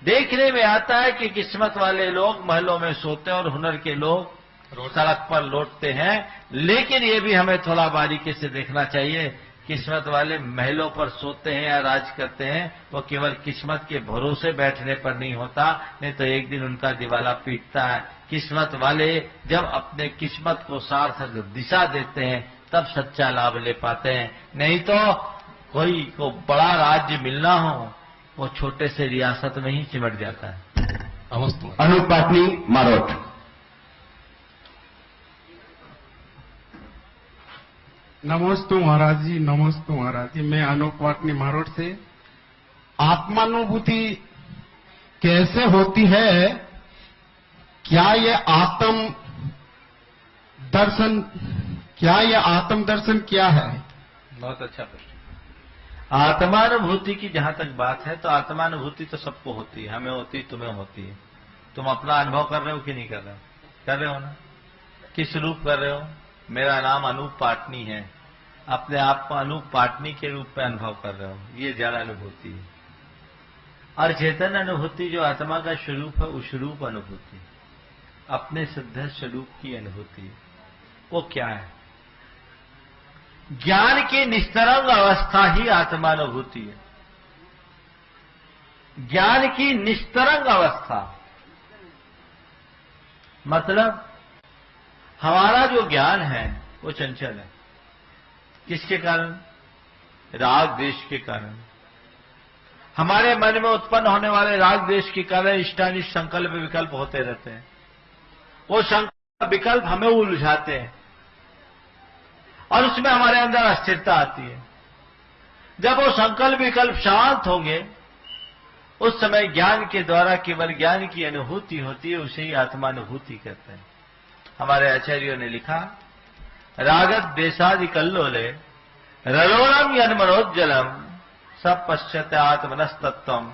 [SPEAKER 3] देखने में आता है कि किस्मत वाले लोग महलों में सोते हैं और हुनर के लोग सड़क पर लौटते हैं, लेकिन ये भी हमें थोड़ा बारीकी से देखना चाहिए। किस्मत वाले महलों पर सोते हैं या राज करते हैं, वो केवल किस्मत के भरोसे बैठने पर नहीं होता, नहीं तो एक दिन उनका दिवाला पीटता है। किस्मत वाले जब अपने किस्मत को सार्थक दिशा देते हैं तब सच्चा लाभ ले पाते हैं। नहीं तो कोई को बड़ा राज्य मिलना हो, वो छोटे से रियासत में ही सिमट जाता है।
[SPEAKER 1] अनूप पाटनी, मारौठ।
[SPEAKER 16] नमस्ते महाराज जी, नमस्ते महाराज जी। मैं अनूप पाटनी, मारौठ से। आत्मानुभूति कैसे होती है? क्या ये आत्म दर्शन क्या है?
[SPEAKER 3] बहुत अच्छा प्रश्न। आत्मानुभूति की जहां तक बात है तो आत्मानुभूति तो सबको होती है, हमें होती है, तुम्हें होती है। तुम अपना अनुभव कर रहे हो कि नहीं कर रहे हो? कर रहे हो ना? किस रूप कर रहे हो? मेरा नाम अनूप पाटनी है, अपने आप को अनूप पाटनी के रूप में अनुभव कर रहे हो, ये जड़ अनुभूति है। और चेतन अनुभूति जो आत्मा का स्वरूप है, उस रूप अनुभूति, अपने सिद्ध स्वरूप की अनुभूति, वो क्या है? ज्ञान की निस्तरंग अवस्था ही आत्मानुभूति है। ज्ञान की निस्तरंग अवस्था मतलब हमारा जो ज्ञान है वो चंचल है। किसके कारण? राग द्वेष के कारण। हमारे मन में उत्पन्न होने वाले राग द्वेष के कारण इष्टानिष्ट संकल्प विकल्प होते रहते हैं। वो संकल्प विकल्प हमें उलझाते हैं और उसमें हमारे अंदर अस्थिरता आती है। जब वो संकल्प विकल्प शांत होंगे, उस समय ज्ञान के द्वारा केवल ज्ञान की अनुभूति होती है, उसे ही आत्मानुभूति कहते हैं। हमारे आचार्यों ने लिखा, रागत देशादि कल्लोले रलोलम यन्मनोज्जलम सब पश्चात आत्मनस्तत्वम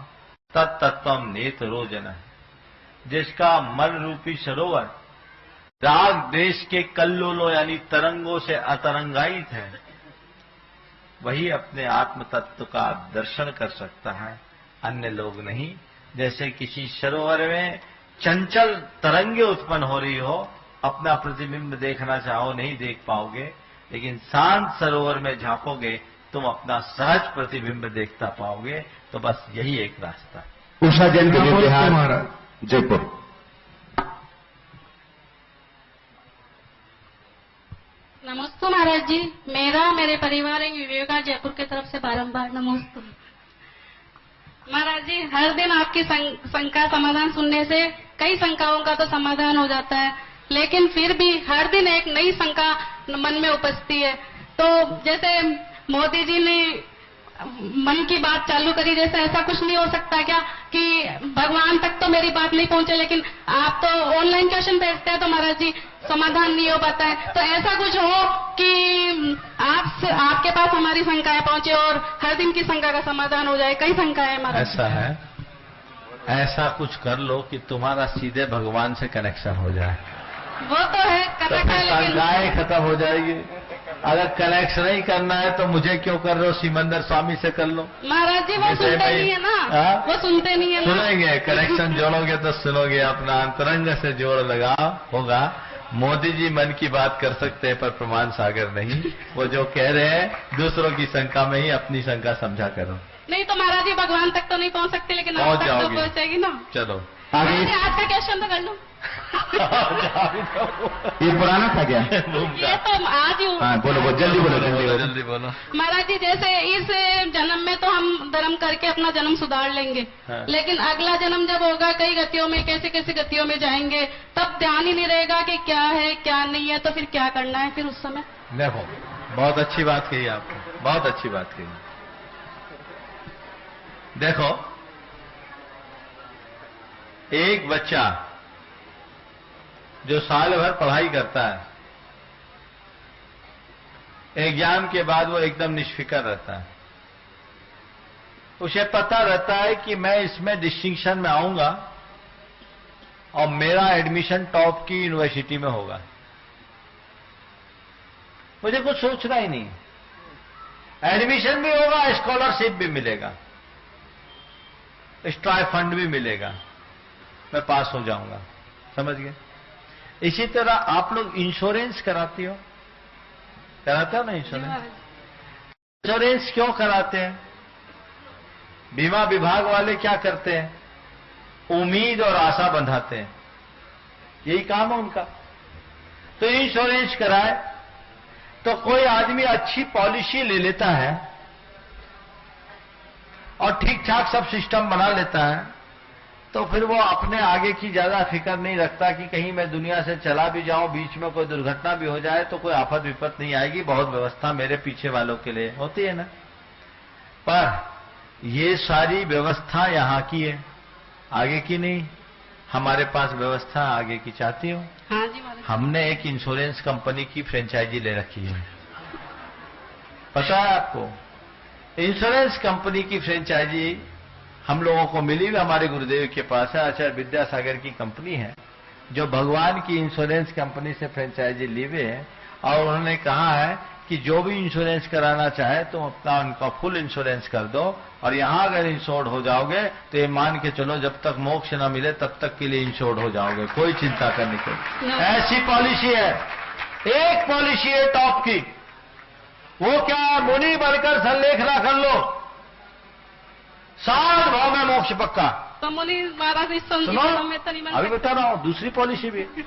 [SPEAKER 3] तत्तत्वम नेत्रोजन। जिसका मन रूपी सरोवर राग देश के कल्लोलों यानी तरंगों से अतरंगायित है, वही अपने आत्म तत्व का दर्शन कर सकता है, अन्य लोग नहीं। जैसे किसी सरोवर में चंचल तरंगे उत्पन्न हो रही हो, अपना प्रतिबिंब देखना चाहो नहीं देख पाओगे, लेकिन शांत सरोवर में झांकोगे तुम अपना सहज प्रतिबिंब देखता पाओगे। तो बस यही एक रास्ता।
[SPEAKER 1] उषा जैन के बिहार जयपुर।
[SPEAKER 17] नमस्ते महाराज जी, मेरे परिवार विवेका जयपुर की तरफ से बारंबार नमस्ते। महाराज जी, हर दिन आपकी शंका समाधान सुनने से कई शंकाओं का तो समाधान हो जाता है, लेकिन फिर भी हर दिन एक नई शंका मन में उपजती है। तो जैसे मोदी जी ने मन की बात चालू करी, जैसे ऐसा कुछ नहीं हो सकता क्या कि भगवान तक तो मेरी बात नहीं पहुंचे, लेकिन आप तो ऑनलाइन क्वेश्चन भेजते हैं तो महाराज जी समाधान नहीं हो पाता है। तो ऐसा कुछ हो कि आपके पास हमारी शंकाएं पहुंचे और हर दिन की शंका का समाधान हो जाए। कई शंकाएं महाराज।
[SPEAKER 3] ऐसा है, ऐसा कुछ कर लो कि तुम्हारा सीधे भगवान से कनेक्शन हो जाए।
[SPEAKER 17] वो तो है, करना है, लेकिन
[SPEAKER 3] शंकाएं खत्म हो जाएगी। अगर कनेक्शन नहीं करना है तो मुझे क्यों कर रहे हो, सिमंदर स्वामी से कर लो।
[SPEAKER 17] महाराज जी वो सुनते नहीं है ना, वो सुनते नहीं है ना।
[SPEAKER 3] सुनेंगे, कनेक्शन जोड़ोगे तो सुनोगे, अपना अंतरंग से जोड़ लगा होगा। मोदी जी मन की बात कर सकते हैं पर प्रमाण सागर नहीं। वो जो कह रहे हैं दूसरों की शंका में ही अपनी शंका समझा करो।
[SPEAKER 17] नहीं तो महाराज जी भगवान तक तो नहीं पहुंच सकते, लेकिन आप तक तो पहुंचेगी ना।
[SPEAKER 3] चलो
[SPEAKER 17] आज का क्वेश्चन तो कर लो।
[SPEAKER 1] ये पुराना था क्या?
[SPEAKER 17] ये तो आज ही।
[SPEAKER 1] हाँ बोलो, जल्दी बोलो।
[SPEAKER 17] महाराज जी, जैसे इस जन्म में तो हम धर्म करके अपना जन्म सुधार लेंगे,
[SPEAKER 3] हाँ।
[SPEAKER 17] लेकिन अगला जन्म जब होगा कई गतियों में, कैसे कैसे गतियों में जाएंगे, तब ध्यान ही नहीं रहेगा कि क्या है क्या नहीं है, तो फिर क्या करना है फिर उस समय।
[SPEAKER 3] देखो, बहुत अच्छी बात कही आपने, बहुत अच्छी बात कही। देखो, एक बच्चा जो साल भर पढ़ाई करता है, एग्जाम के बाद वो एकदम निष्फिक्र रहता है। उसे पता रहता है कि मैं इसमें डिस्टिंक्शन में आऊंगा और मेरा एडमिशन टॉप की यूनिवर्सिटी में होगा, मुझे कुछ सोचना ही नहीं। एडमिशन भी होगा, स्कॉलरशिप भी मिलेगा, स्टाइपेंड भी मिलेगा, मैं पास हो जाऊंगा। समझ गए? इसी तरह आप लोग इंश्योरेंस कराते हो ना? इंश्योरेंस क्यों कराते हैं? बीमा विभाग वाले क्या करते हैं? उम्मीद और आशा बंधाते हैं, यही काम है उनका। तो इंश्योरेंस कराए तो कोई आदमी अच्छी पॉलिसी ले लेता है और ठीक ठाक सब सिस्टम बना लेता है, तो फिर वो अपने आगे की ज्यादा फिक्र नहीं रखता कि कहीं मैं दुनिया से चला भी जाऊं, बीच में कोई दुर्घटना भी हो जाए तो कोई आफत विपत नहीं आएगी, बहुत व्यवस्था मेरे पीछे वालों के लिए होती है ना। पर ये सारी व्यवस्था यहाँ की है, आगे की नहीं। हमारे पास व्यवस्था आगे की चाहती हो?
[SPEAKER 17] हाँ जी।
[SPEAKER 3] हमने एक इंश्योरेंस कंपनी की फ्रेंचाइजी ले रखी है, पता है आपको? इंश्योरेंस कंपनी की फ्रेंचाइजी हम लोगों को मिली हुई हमारे गुरुदेव के पास है। आचार्य विद्यासागर की कंपनी है जो भगवान की इंश्योरेंस कंपनी से फ्रेंचाइजी ली हुई है, और उन्होंने कहा है कि जो भी इंश्योरेंस कराना चाहे तो अपना उनका फुल इंश्योरेंस कर दो, और यहां अगर इंश्योर्ड हो जाओगे तो ये मान के चलो जब तक मोक्ष न मिले तब तक के लिए इंश्योर्ड हो जाओगे, कोई चिंता करने की। ऐसी पॉलिसी है, एक पॉलिसी है टॉप की। वो क्या, मुनि बनकर संलेखना कर लो, 7 भाव में मोक्ष पक्का।
[SPEAKER 17] तो मुनि महाराज इस
[SPEAKER 3] सुनो,
[SPEAKER 17] में तो नहीं
[SPEAKER 3] अभी बता रहा हूं, दूसरी पॉलिसी भी है,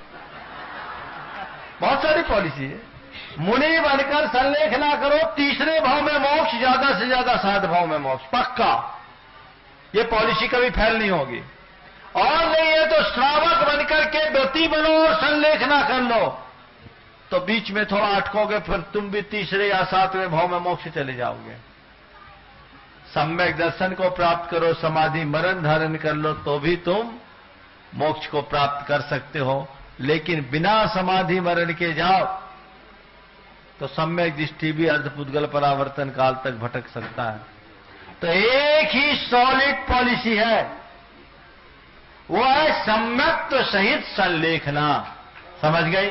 [SPEAKER 3] बहुत सारी पॉलिसी है। मुनि बनकर संलेख ना करो, 3रे भाव में मोक्ष, ज्यादा से ज्यादा 7 भाव में मोक्ष पक्का। ये पॉलिसी कभी फेल नहीं होगी। और नहीं है तो श्रावक बनकर के व्रती बनो और संलेख ना कर लो, तो बीच में थोड़ा अटकोगे, फिर तुम भी 3रे या 7वें भाव में मोक्ष चले जाओगे। सम्यक दर्शन को प्राप्त करो, समाधि मरण धारण कर लो, तो भी तुम मोक्ष को प्राप्त कर सकते हो। लेकिन बिना समाधि मरण के जाओ तो सम्यक दृष्टि भी अर्धपुद्गल परावर्तन काल तक भटक सकता है। तो एक ही सॉलिड पॉलिसी है, वो है सम्यक्त्व सहित संलेखना। समझ गई?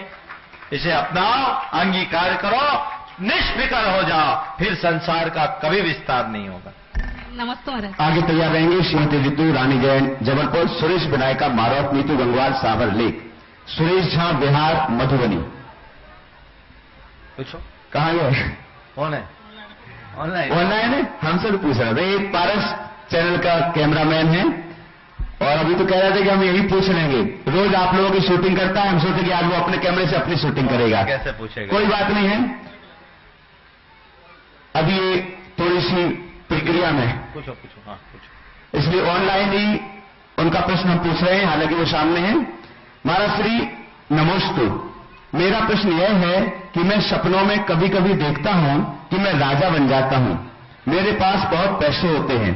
[SPEAKER 3] इसे अपनाओ, अंगीकार करो, निष्फिक्र हो जाओ, फिर संसार का कभी विस्तार नहीं होगा।
[SPEAKER 17] नमस्ते महाराज।
[SPEAKER 1] आगे तैयार रहेंगे श्रीमती रितु रानी जैन जबलपुर, सुरेश विनायका मारौत, नीतू गंगवार सावर लेक, सुरेश झा बिहार मधुबनी।
[SPEAKER 3] पूछो
[SPEAKER 1] कहाँ गए?
[SPEAKER 3] कौन है?
[SPEAKER 1] ऑनलाइन है, हमसे तो पूछ रहे थे। एक पारस चैनल का कैमरामैन है और अभी तो कह रहे थे कि हम यही पूछ लेंगे। रोज आप लोगों की शूटिंग करता है, हम सोचे कि आज वो अपने कैमरे से अपनी शूटिंग करेगा।
[SPEAKER 3] कैसे पूछेगा?
[SPEAKER 1] कोई बात नहीं है, अभी ये थोड़ी सी प्रक्रिया में।
[SPEAKER 3] पूछो पूछो, हाँ पूछो।
[SPEAKER 1] इसलिए ऑनलाइन ही उनका प्रश्न हम पूछ रहे हैं, हालांकि वो सामने है। महाराज श्री नमोस्तु, मेरा प्रश्न यह है कि मैं सपनों में कभी कभी देखता हूं कि मैं राजा बन जाता हूं, मेरे पास बहुत पैसे होते हैं,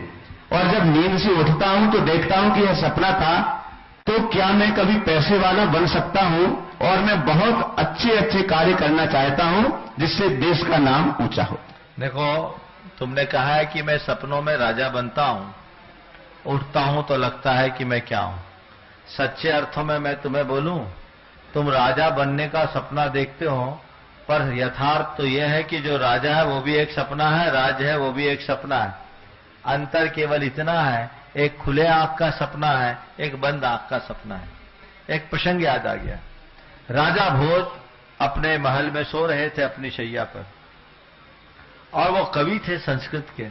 [SPEAKER 1] और जब नींद से उठता हूं तो देखता हूं कि यह सपना था। तो क्या मैं कभी पैसे वाला बन सकता हूं? और मैं बहुत अच्छे अच्छे कार्य करना चाहता हूं जिससे देश का नाम ऊंचा हो।
[SPEAKER 3] देखो, तुमने कहा है कि मैं सपनों में राजा बनता हूं, उठता हूं तो लगता है कि मैं क्या हूं। सच्चे अर्थों में मैं तुम्हें बोलूं, तुम राजा बनने का सपना देखते हो, पर यथार्थ तो यह है कि जो राजा है वो भी एक सपना है, राज है वो भी एक सपना है। अंतर केवल इतना है, एक खुले आंख का सपना है, एक बंद आंख का सपना है। एक प्रसंग याद आ गया। राजा भोज अपने महल में सो रहे थे अपनी शैया पर, और वो कवि थे संस्कृत के।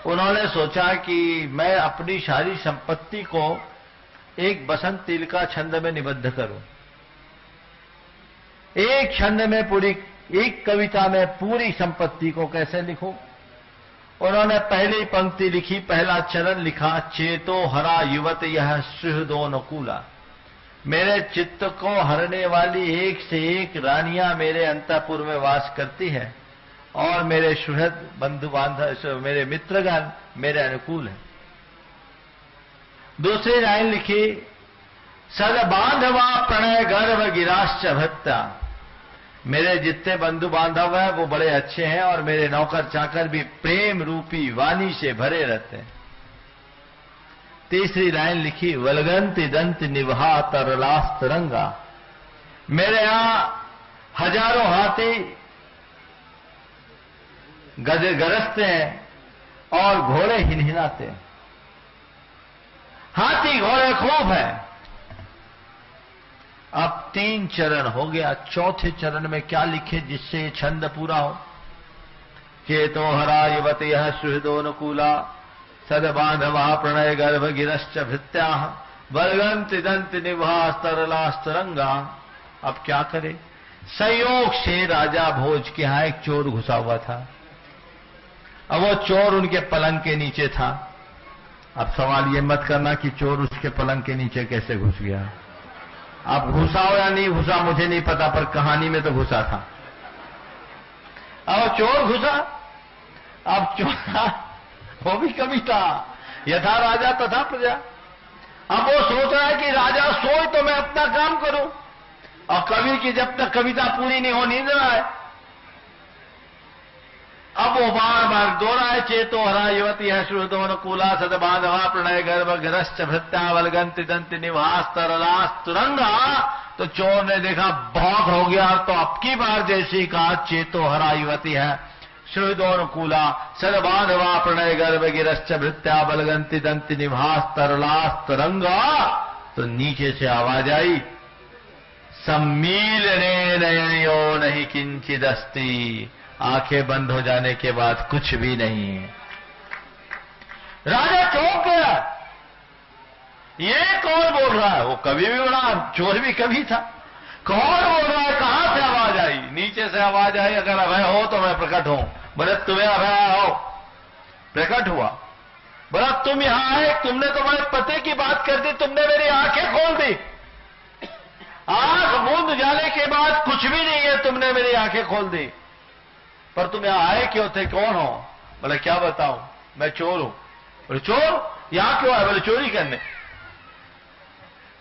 [SPEAKER 3] उन्होंने सोचा कि मैं अपनी सारी संपत्ति को एक बसंत तिल का छंद में निबद्ध करूं, एक छंद में पूरी, एक कविता में पूरी संपत्ति को कैसे लिखूं। उन्होंने पहली पंक्ति लिखी, पहला चरण लिखा, चेतो हरा युवत यह सुहृदोनुकूला। मेरे चित्त को हरने वाली एक से एक रानियां मेरे अंतःपुर में वास करती है, और मेरे सुहृद बंधु बांधव, मेरे मित्रगण मेरे अनुकूल है। दूसरी लाइन लिखी, सद बांधवा प्रणय गर्भ गिराश्च भत्ता। मेरे जितने बंधु बांधव हैं वो बड़े अच्छे हैं, और मेरे नौकर चाकर भी प्रेम रूपी वाणी से भरे रहते हैं। तीसरी लाइन लिखी, वलगंति दंत निभा तरलास तरंगा। मेरे यहां हजारों हाथी गरजते हैं और घोड़े हिनहिनाते हैं। हाथी घोड़े खूब है। अब 3 चरण हो गया, चौथे चरण में क्या लिखे जिससे ये छंद पूरा हो। चेतो हरा युवत यह सुहृदोनुकूला, सद बांधवा प्रणय गर्भ गिरश्च भृत्या, बलगंत दंत निभास तरलास तरंगा। अब क्या करे? संयोग से राजा भोज के यहां एक चोर घुसा हुआ था। अब वो चोर उनके पलंग के नीचे था। अब सवाल ये मत करना कि चोर उसके पलंग के नीचे कैसे घुस गया। अब घुसा हो या नहीं घुसा मुझे नहीं पता, पर कहानी में तो घुसा था। अब चोर घुसा। अब चोर वो भी कवि था, यथा राजा तथा प्रजा। अब वो सोच रहा है कि राजा सोए तो मैं अपना काम करूं, और कवि की जब तक कविता पूरी नहीं हो नींद रहा है। अब वो बार बार दोहरा है, चेतो हरा युवती है सुहृदोनुकूला, सदबांधवा प्रणय गर्भ गिरश्च भृत्या, वलगंति दंति निवास तरलास तुरंगा। तो चोर ने देखा बहुत हो गया, तो अब की बार जैसे कहा, चेतो हरा युवती है सुहृदोनुकूला, सदबांधवा प्रणय गर्भ गिरश्च भृत्या, वलगंति दंति निवास तरलास तरंगा। तो नीचे से आवाज आई, सम्मीलने नयनियो नहीं किंचिदस्ति। आंखें बंद हो जाने के बाद कुछ भी नहीं है। राजा चौंक गया, ये कौन बोल रहा है? वो कवि भी बना, चोर भी कवि था। कौन बोल रहा है? कहां से आवाज आई? नीचे से आवाज आई, अगर अभय हो तो मैं प्रकट हूं। बोले तुम्हें अभय हो? प्रकट हुआ। बोला तुम यहां आए, तुमने तो मेरे पते की बात कर दी, तुमने मेरी आंखें खोल दी। आंख मूंद जाने के बाद कुछ भी नहीं है, तुमने मेरी आंखें खोल दी। पर तुम यहां आए क्यों थे? कौन हो? बोले क्या बताऊं, मैं चोर हूं। बोले चोर? यहां क्यों आया? बोले चोरी करने।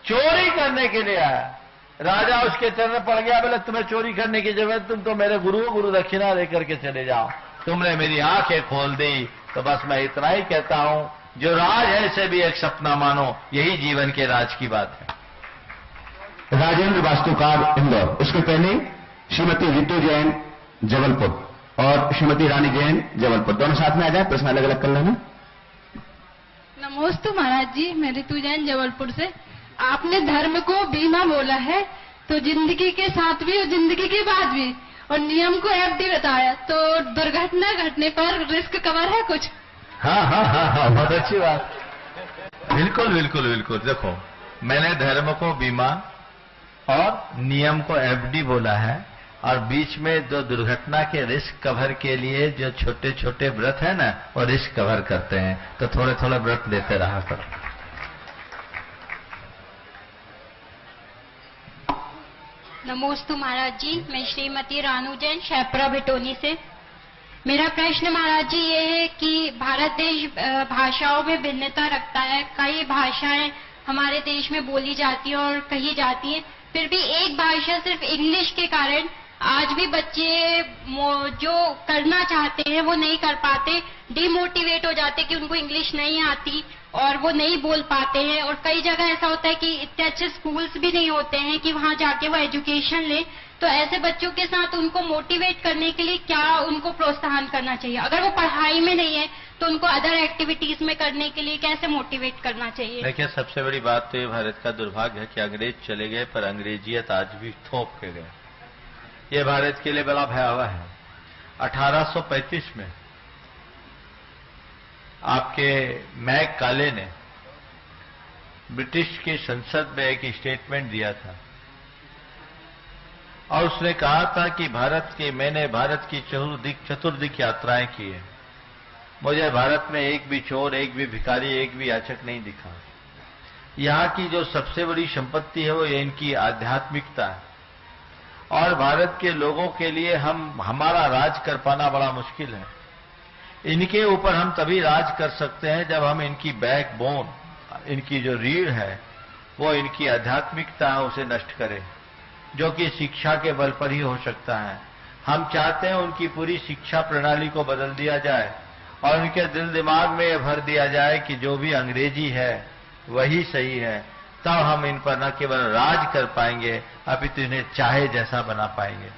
[SPEAKER 3] चोरी करने के लिए आया। राजा उसके चरण पड़ गया। बोले तुम्हें चोरी करने की जरूरत, तुम तो मेरे गुरु दक्षिणा लेकर के चले जाओ, तुमने मेरी आंखें खोल दी। तो बस मैं इतना ही कहता हूं, जो राज है इसे भी एक सपना मानो, यही जीवन के राज की बात है।
[SPEAKER 1] राजेंद्र वास्तुकार इंदौर, उसके पहले श्रीमती रितु जैन जबलपुर और श्रीमती रानी जैन जबलपुर। दोनों साथ में आ जाए, प्रश्न अलग अलग कर लेना।
[SPEAKER 17] नमस्ते महाराज जी, मैं रितु जैन जबलपुर से। आपने धर्म को बीमा बोला है, तो जिंदगी के साथ भी और जिंदगी के बाद भी, और नियम को एफडी बताया, तो दुर्घटना घटने पर रिस्क कवर है कुछ?
[SPEAKER 3] हाँ, बहुत अच्छी बात। बिल्कुल बिल्कुल बिल्कुल। देखो, मैंने धर्म को बीमा और नियम को एफडी बोला है, और बीच में जो दुर्घटना के रिस्क कवर के लिए जो छोटे छोटे व्रत है ना, वो रिस्क कवर करते हैं, तो थोड़े थोड़े व्रत लेते रहा करो।
[SPEAKER 18] नमोस्तु महाराज जी, मैं श्रीमती रानू जैन शैपरा भिटोनी से। मेरा प्रश्न महाराज जी ये है कि भारत देश भाषाओं में भिन्नता रखता है। कई भाषाएं हमारे देश में बोली जाती हैं और कही जाती हैं, फिर भी एक भाषा सिर्फ इंग्लिश के कारण आज भी बच्चे जो करना चाहते हैं वो नहीं कर पाते, डिमोटिवेट हो जाते कि उनको इंग्लिश नहीं आती और वो नहीं बोल पाते हैं। और कई जगह ऐसा होता है कि इतने अच्छे स्कूल्स भी नहीं होते हैं कि वहां जाके वो एजुकेशन ले। तो ऐसे बच्चों के साथ उनको मोटिवेट करने के लिए क्या उनको प्रोत्साहन करना चाहिए? अगर वो पढ़ाई में नहीं है तो उनको अदर एक्टिविटीज में करने के लिए कैसे मोटिवेट करना चाहिए?
[SPEAKER 3] देखिए, सबसे बड़ी बात तो ये भारत का दुर्भाग्य है कि अंग्रेज चले गए, पर अंग्रेजियत आज भी थोप के गए। ये भारत के लिए बड़ा भयावह है। 1835 में आपके मैक काले ने ब्रिटिश की संसद में एक स्टेटमेंट दिया था, और उसने कहा था कि मैंने भारत की चतुर्दिक यात्राएं की है, मुझे भारत में एक भी चोर, एक भी भिखारी, एक भी याचक नहीं दिखा। यहाँ की जो सबसे बड़ी संपत्ति है वो ये इनकी आध्यात्मिकता है, और भारत के लोगों के लिए हमारा राज कर पाना बड़ा मुश्किल है। इनके ऊपर हम तभी राज कर सकते हैं जब हम इनकी बैकबोन, इनकी जो रीढ़ है, वो इनकी आध्यात्मिकता है, उसे नष्ट करें, जो कि शिक्षा के बल पर ही हो सकता है। हम चाहते हैं उनकी पूरी शिक्षा प्रणाली को बदल दिया जाए और उनके दिल दिमाग में यह भर दिया जाए कि जो भी अंग्रेजी है वही सही है, तब हम इन पर न केवल राज कर पाएंगे अपितु इन्हें चाहे जैसा बना पाएंगे।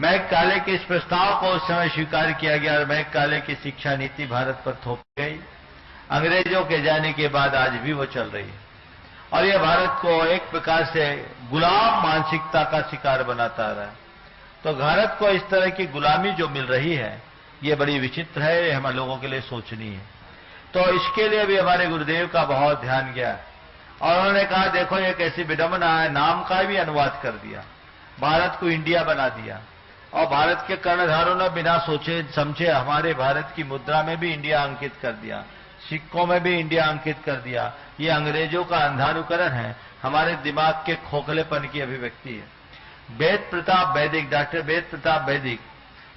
[SPEAKER 3] मैक काले के इस प्रस्ताव को उस समय स्वीकार किया गया और मैक काले की शिक्षा नीति भारत पर थोप गई। अंग्रेजों के जाने के बाद आज भी वो चल रही है, और यह भारत को एक प्रकार से गुलाम मानसिकता का शिकार बनाता रहा है। तो भारत को इस तरह की गुलामी जो मिल रही है, ये बड़ी विचित्र है, ये हम लोगों के लिए सोचनी है। तो इसके लिए भी हमारे गुरुदेव का बहुत ध्यान गया, और उन्होंने कहा देखो ये कैसी विडंबना है, नाम का भी अनुवाद कर दिया, भारत को इंडिया बना दिया, और भारत के कर्णधारों ने बिना सोचे समझे हमारे भारत की मुद्रा में भी इंडिया अंकित कर दिया, सिक्कों में भी इंडिया अंकित कर दिया। ये अंग्रेजों का अंधानुकरण है, हमारे दिमाग के खोखलेपन की अभिव्यक्ति है। वेद प्रताप वैदिक, डॉक्टर वेद प्रताप वैदिक,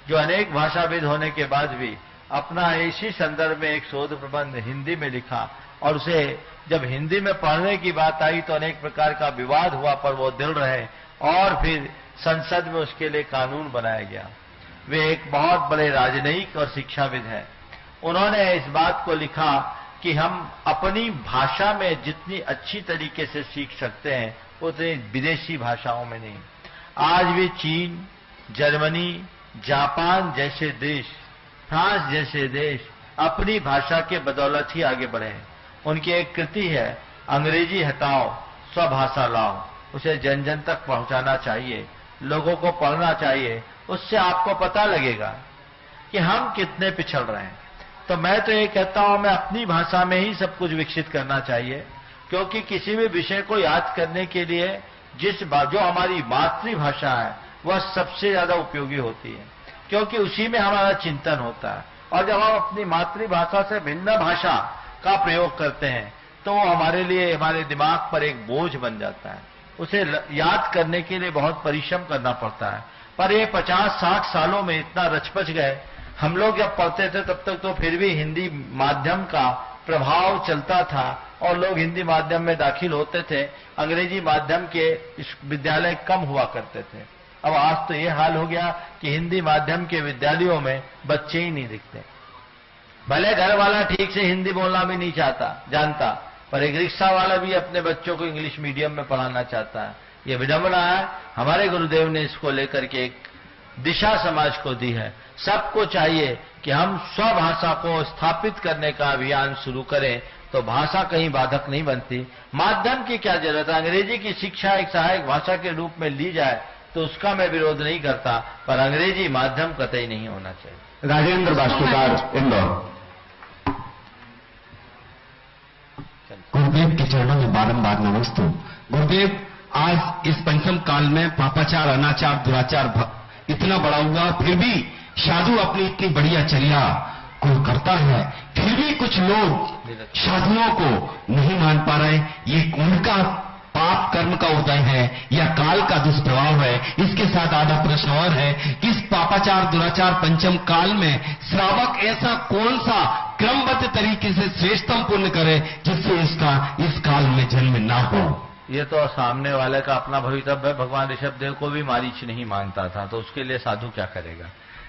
[SPEAKER 3] जो अनेक भाषाविद होने के बाद भी अपना इसी संदर्भ में एक शोध प्रबंध हिंदी में लिखा, और उसे जब हिंदी में पढ़ने की बात आई तो अनेक प्रकार का विवाद हुआ, पर वो दिल रहे और फिर संसद में उसके लिए कानून बनाया गया। वे एक बहुत बड़े राजनयिक और शिक्षाविद हैं। उन्होंने इस बात को लिखा कि हम अपनी भाषा में जितनी अच्छी तरीके से सीख सकते हैं उतनी विदेशी भाषाओं में नहीं। आज भी चीन, जर्मनी, जापान जैसे देश, फ्रांस जैसे देश अपनी भाषा के बदौलत ही आगे बढ़े हैं। उनकी एक कृति है, अंग्रेजी हटाओ स्वभाषा लाओ। उसे जन जन तक पहुंचाना चाहिए, लोगों को पढ़ना चाहिए, उससे आपको पता लगेगा कि हम कितने पिछड़ रहे हैं। तो मैं तो ये कहता हूं, हमें अपनी भाषा में ही सब कुछ विकसित करना चाहिए, क्योंकि किसी भी विषय को याद करने के लिए जो हमारी मातृभाषा है वह सबसे ज्यादा उपयोगी होती है, क्योंकि उसी में हमारा चिंतन होता है। और जब हम अपनी मातृभाषा से भिन्न भाषा का प्रयोग करते हैं तो वो हमारे लिए, हमारे दिमाग पर एक बोझ बन जाता है। उसे याद करने के लिए बहुत परिश्रम करना पड़ता है। पर ये 50-60 सालों में इतना रचपच गए। हम लोग जब पढ़ते थे तब तक तो फिर भी हिंदी माध्यम का प्रभाव चलता था और लोग हिंदी माध्यम में दाखिल होते थे, अंग्रेजी माध्यम के विद्यालय कम हुआ करते थे। अब आज तो ये हाल हो गया कि हिंदी माध्यम के विद्यालयों में बच्चे ही नहीं दिखते। भले घर वाला ठीक से हिंदी बोलना भी नहीं जानता, पर एक रिक्शा वाला भी अपने बच्चों को इंग्लिश मीडियम में पढ़ाना चाहता है। ये विडंबना है। हमारे गुरुदेव ने इसको लेकर के एक दिशा समाज को दी है। सबको चाहिए कि हम स्वभाषा को स्थापित करने का अभियान शुरू करें, तो भाषा कहीं बाधक नहीं बनती। माध्यम की क्या जरूरत है? अंग्रेजी की शिक्षा एक सहायक भाषा के रूप में ली जाए तो उसका मैं विरोध नहीं करता, पर अंग्रेजी माध्यम कतई नहीं होना चाहिए।
[SPEAKER 1] राजेंद्र वास्तुकार, इंदौर।
[SPEAKER 19] गुरुदेव के चरणों में बारंबार नमस्ते। गुरुदेव, आज इस पंचम काल में पापाचार, अनाचार, दुराचार इतना बढ़ा हुआ, फिर भी साधु अपनी इतनी बढ़िया चर्या को करता है, फिर भी कुछ लोग साधुओं को नहीं मान पा रहे। ये उनका पाप कर्म का उदय है या काल का दुष्प्रभाव है? इसके साथ आधा प्रश्न और है कि इस पापाचार, दुराचार पंचम काल में श्रावक ऐसा कौन सा क्रमबद्ध तरीके से श्रेष्ठतम पुण्य करे जिससे इसका इस काल में जन्म ना हो?
[SPEAKER 3] ये तो सामने वाले का अपना भवितव्य है। भगवान ऋषभदेव को भी मारीच नहीं मानता था, तो उसके लिए साधु क्या करेगा?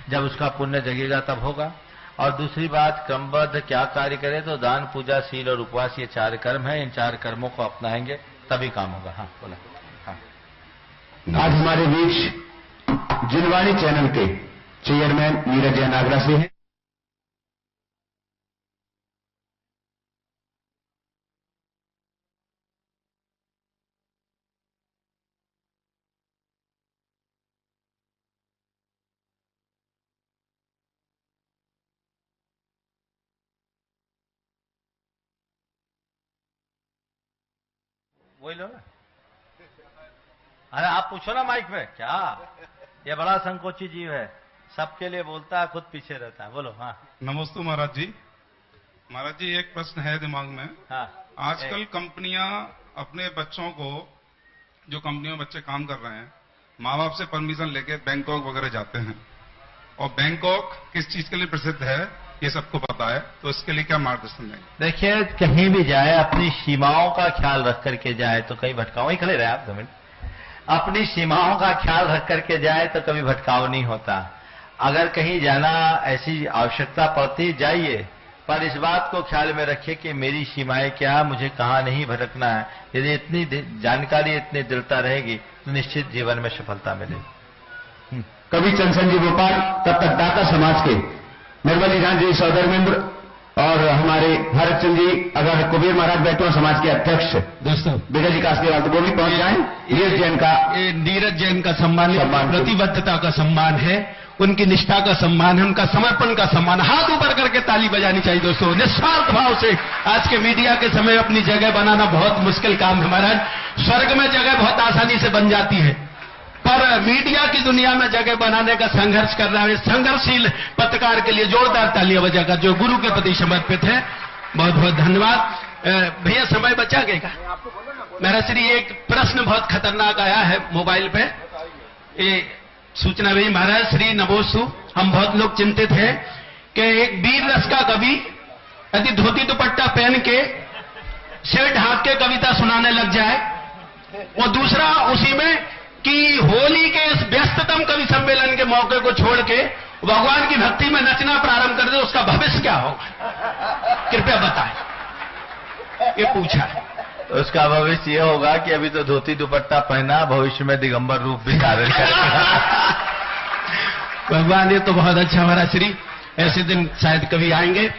[SPEAKER 3] जब उसका पुण्य जगेगा तब होगा। और दूसरी बात, क्रमबद्ध क्या कार्य करे तो दान, पूजा, शील और उपवास, ये 4 कर्म है। इन 4 कर्मों को अपनाएंगे तभी काम होगा। हाँ बोला। हाँ।
[SPEAKER 1] आज हमारे बीच जिनवाणी चैनल के चेयरमैन नीरज जैन आगरा से हैं।
[SPEAKER 3] वही लो ना। अरे आप पूछो ना माइक में। क्या ये बड़ा संकोची जीव है, सबके लिए बोलता है, खुद पीछे रहता है। बोलो। हाँ
[SPEAKER 16] नमस्ते महाराज जी। महाराज जी, एक प्रश्न है दिमाग में।
[SPEAKER 3] हाँ।
[SPEAKER 16] आजकल कंपनियां अपने बच्चों को, जो कंपनियों में बच्चे काम कर रहे हैं, माँ बाप से परमिशन लेके बैंकॉक वगैरह जाते हैं, और बैंकॉक किस चीज के लिए प्रसिद्ध है ये सबको पता है, तो इसके लिए क्या मार्गदर्शन देंगे?
[SPEAKER 3] देखिए, कहीं भी जाए अपनी सीमाओं का ख्याल रख करके जाए तो कहीं भटकाव ही खड़े रहे आप 2 मिनट। अपनी सीमाओं का ख्याल रख करके जाए तो कभी भटकाव नहीं होता। अगर कहीं जाना ऐसी आवश्यकता पड़ती, जाइए, पर इस बात को ख्याल में रखिए कि मेरी सीमाएं क्या, मुझे कहाँ नहीं भटकना है। यदि इतनी जानकारी, इतनी दृढ़ता रहेगी तो निश्चित जीवन में सफलता मिलेगी।
[SPEAKER 1] कवि चंदन जी भोपाल, तब तक दाता समाज के निर्मली जान जी सौदर मिंद्र और हमारे भरत चंद जी, अगर कुबेर महाराज बैठो समाज के अध्यक्ष दोस्तों विजय जी कासलीवाल, तो वो भी पहुंच जाए।
[SPEAKER 19] नीरज जैन का सम्मान प्रतिबद्धता का सम्मान है, उनकी निष्ठा का सम्मान है, उनका समर्पण का सम्मान। हाथ ऊपर करके ताली बजानी चाहिए दोस्तों, निस्वार्थ भाव से। आज के मीडिया के समय अपनी जगह बनाना बहुत मुश्किल काम है महाराज। स्वर्ग में जगह बहुत आसानी से बन जाती है, पर मीडिया की दुनिया में जगह बनाने का संघर्ष कर रहा है। संघर्षशील पत्रकार के लिए जोरदार तालियां बजाकर जो गुरु के प्रति समर्पित है, बहुत बहुत धन्यवाद। भैया समय बचा गया? मेरा श्री एक प्रश्न बहुत खतरनाक आया है मोबाइल पे, ये सूचना भाई महाराज श्री नमोस्तु। हम बहुत लोग चिंतित हैं कि एक वीर रस का कवि यदि धोती दुपट्टा पहन के सिर ढांक के कविता सुनाने लग जाए, और दूसरा उसी में कि होली के इस व्यस्ततम कवि सम्मेलन के मौके को छोड़ के भगवान की भक्ति में नचना प्रारंभ कर दे, उसका भविष्य क्या होगा? कृपया बताएं। ये पूछा है।
[SPEAKER 3] तो उसका भविष्य ये होगा कि अभी तो धोती दुपट्टा पहना, भविष्य में दिगंबर रूप भी धारण करेगा।
[SPEAKER 19] भगवान, ये तो बहुत अच्छा हमारा श्री, ऐसे दिन शायद कभी आएंगे।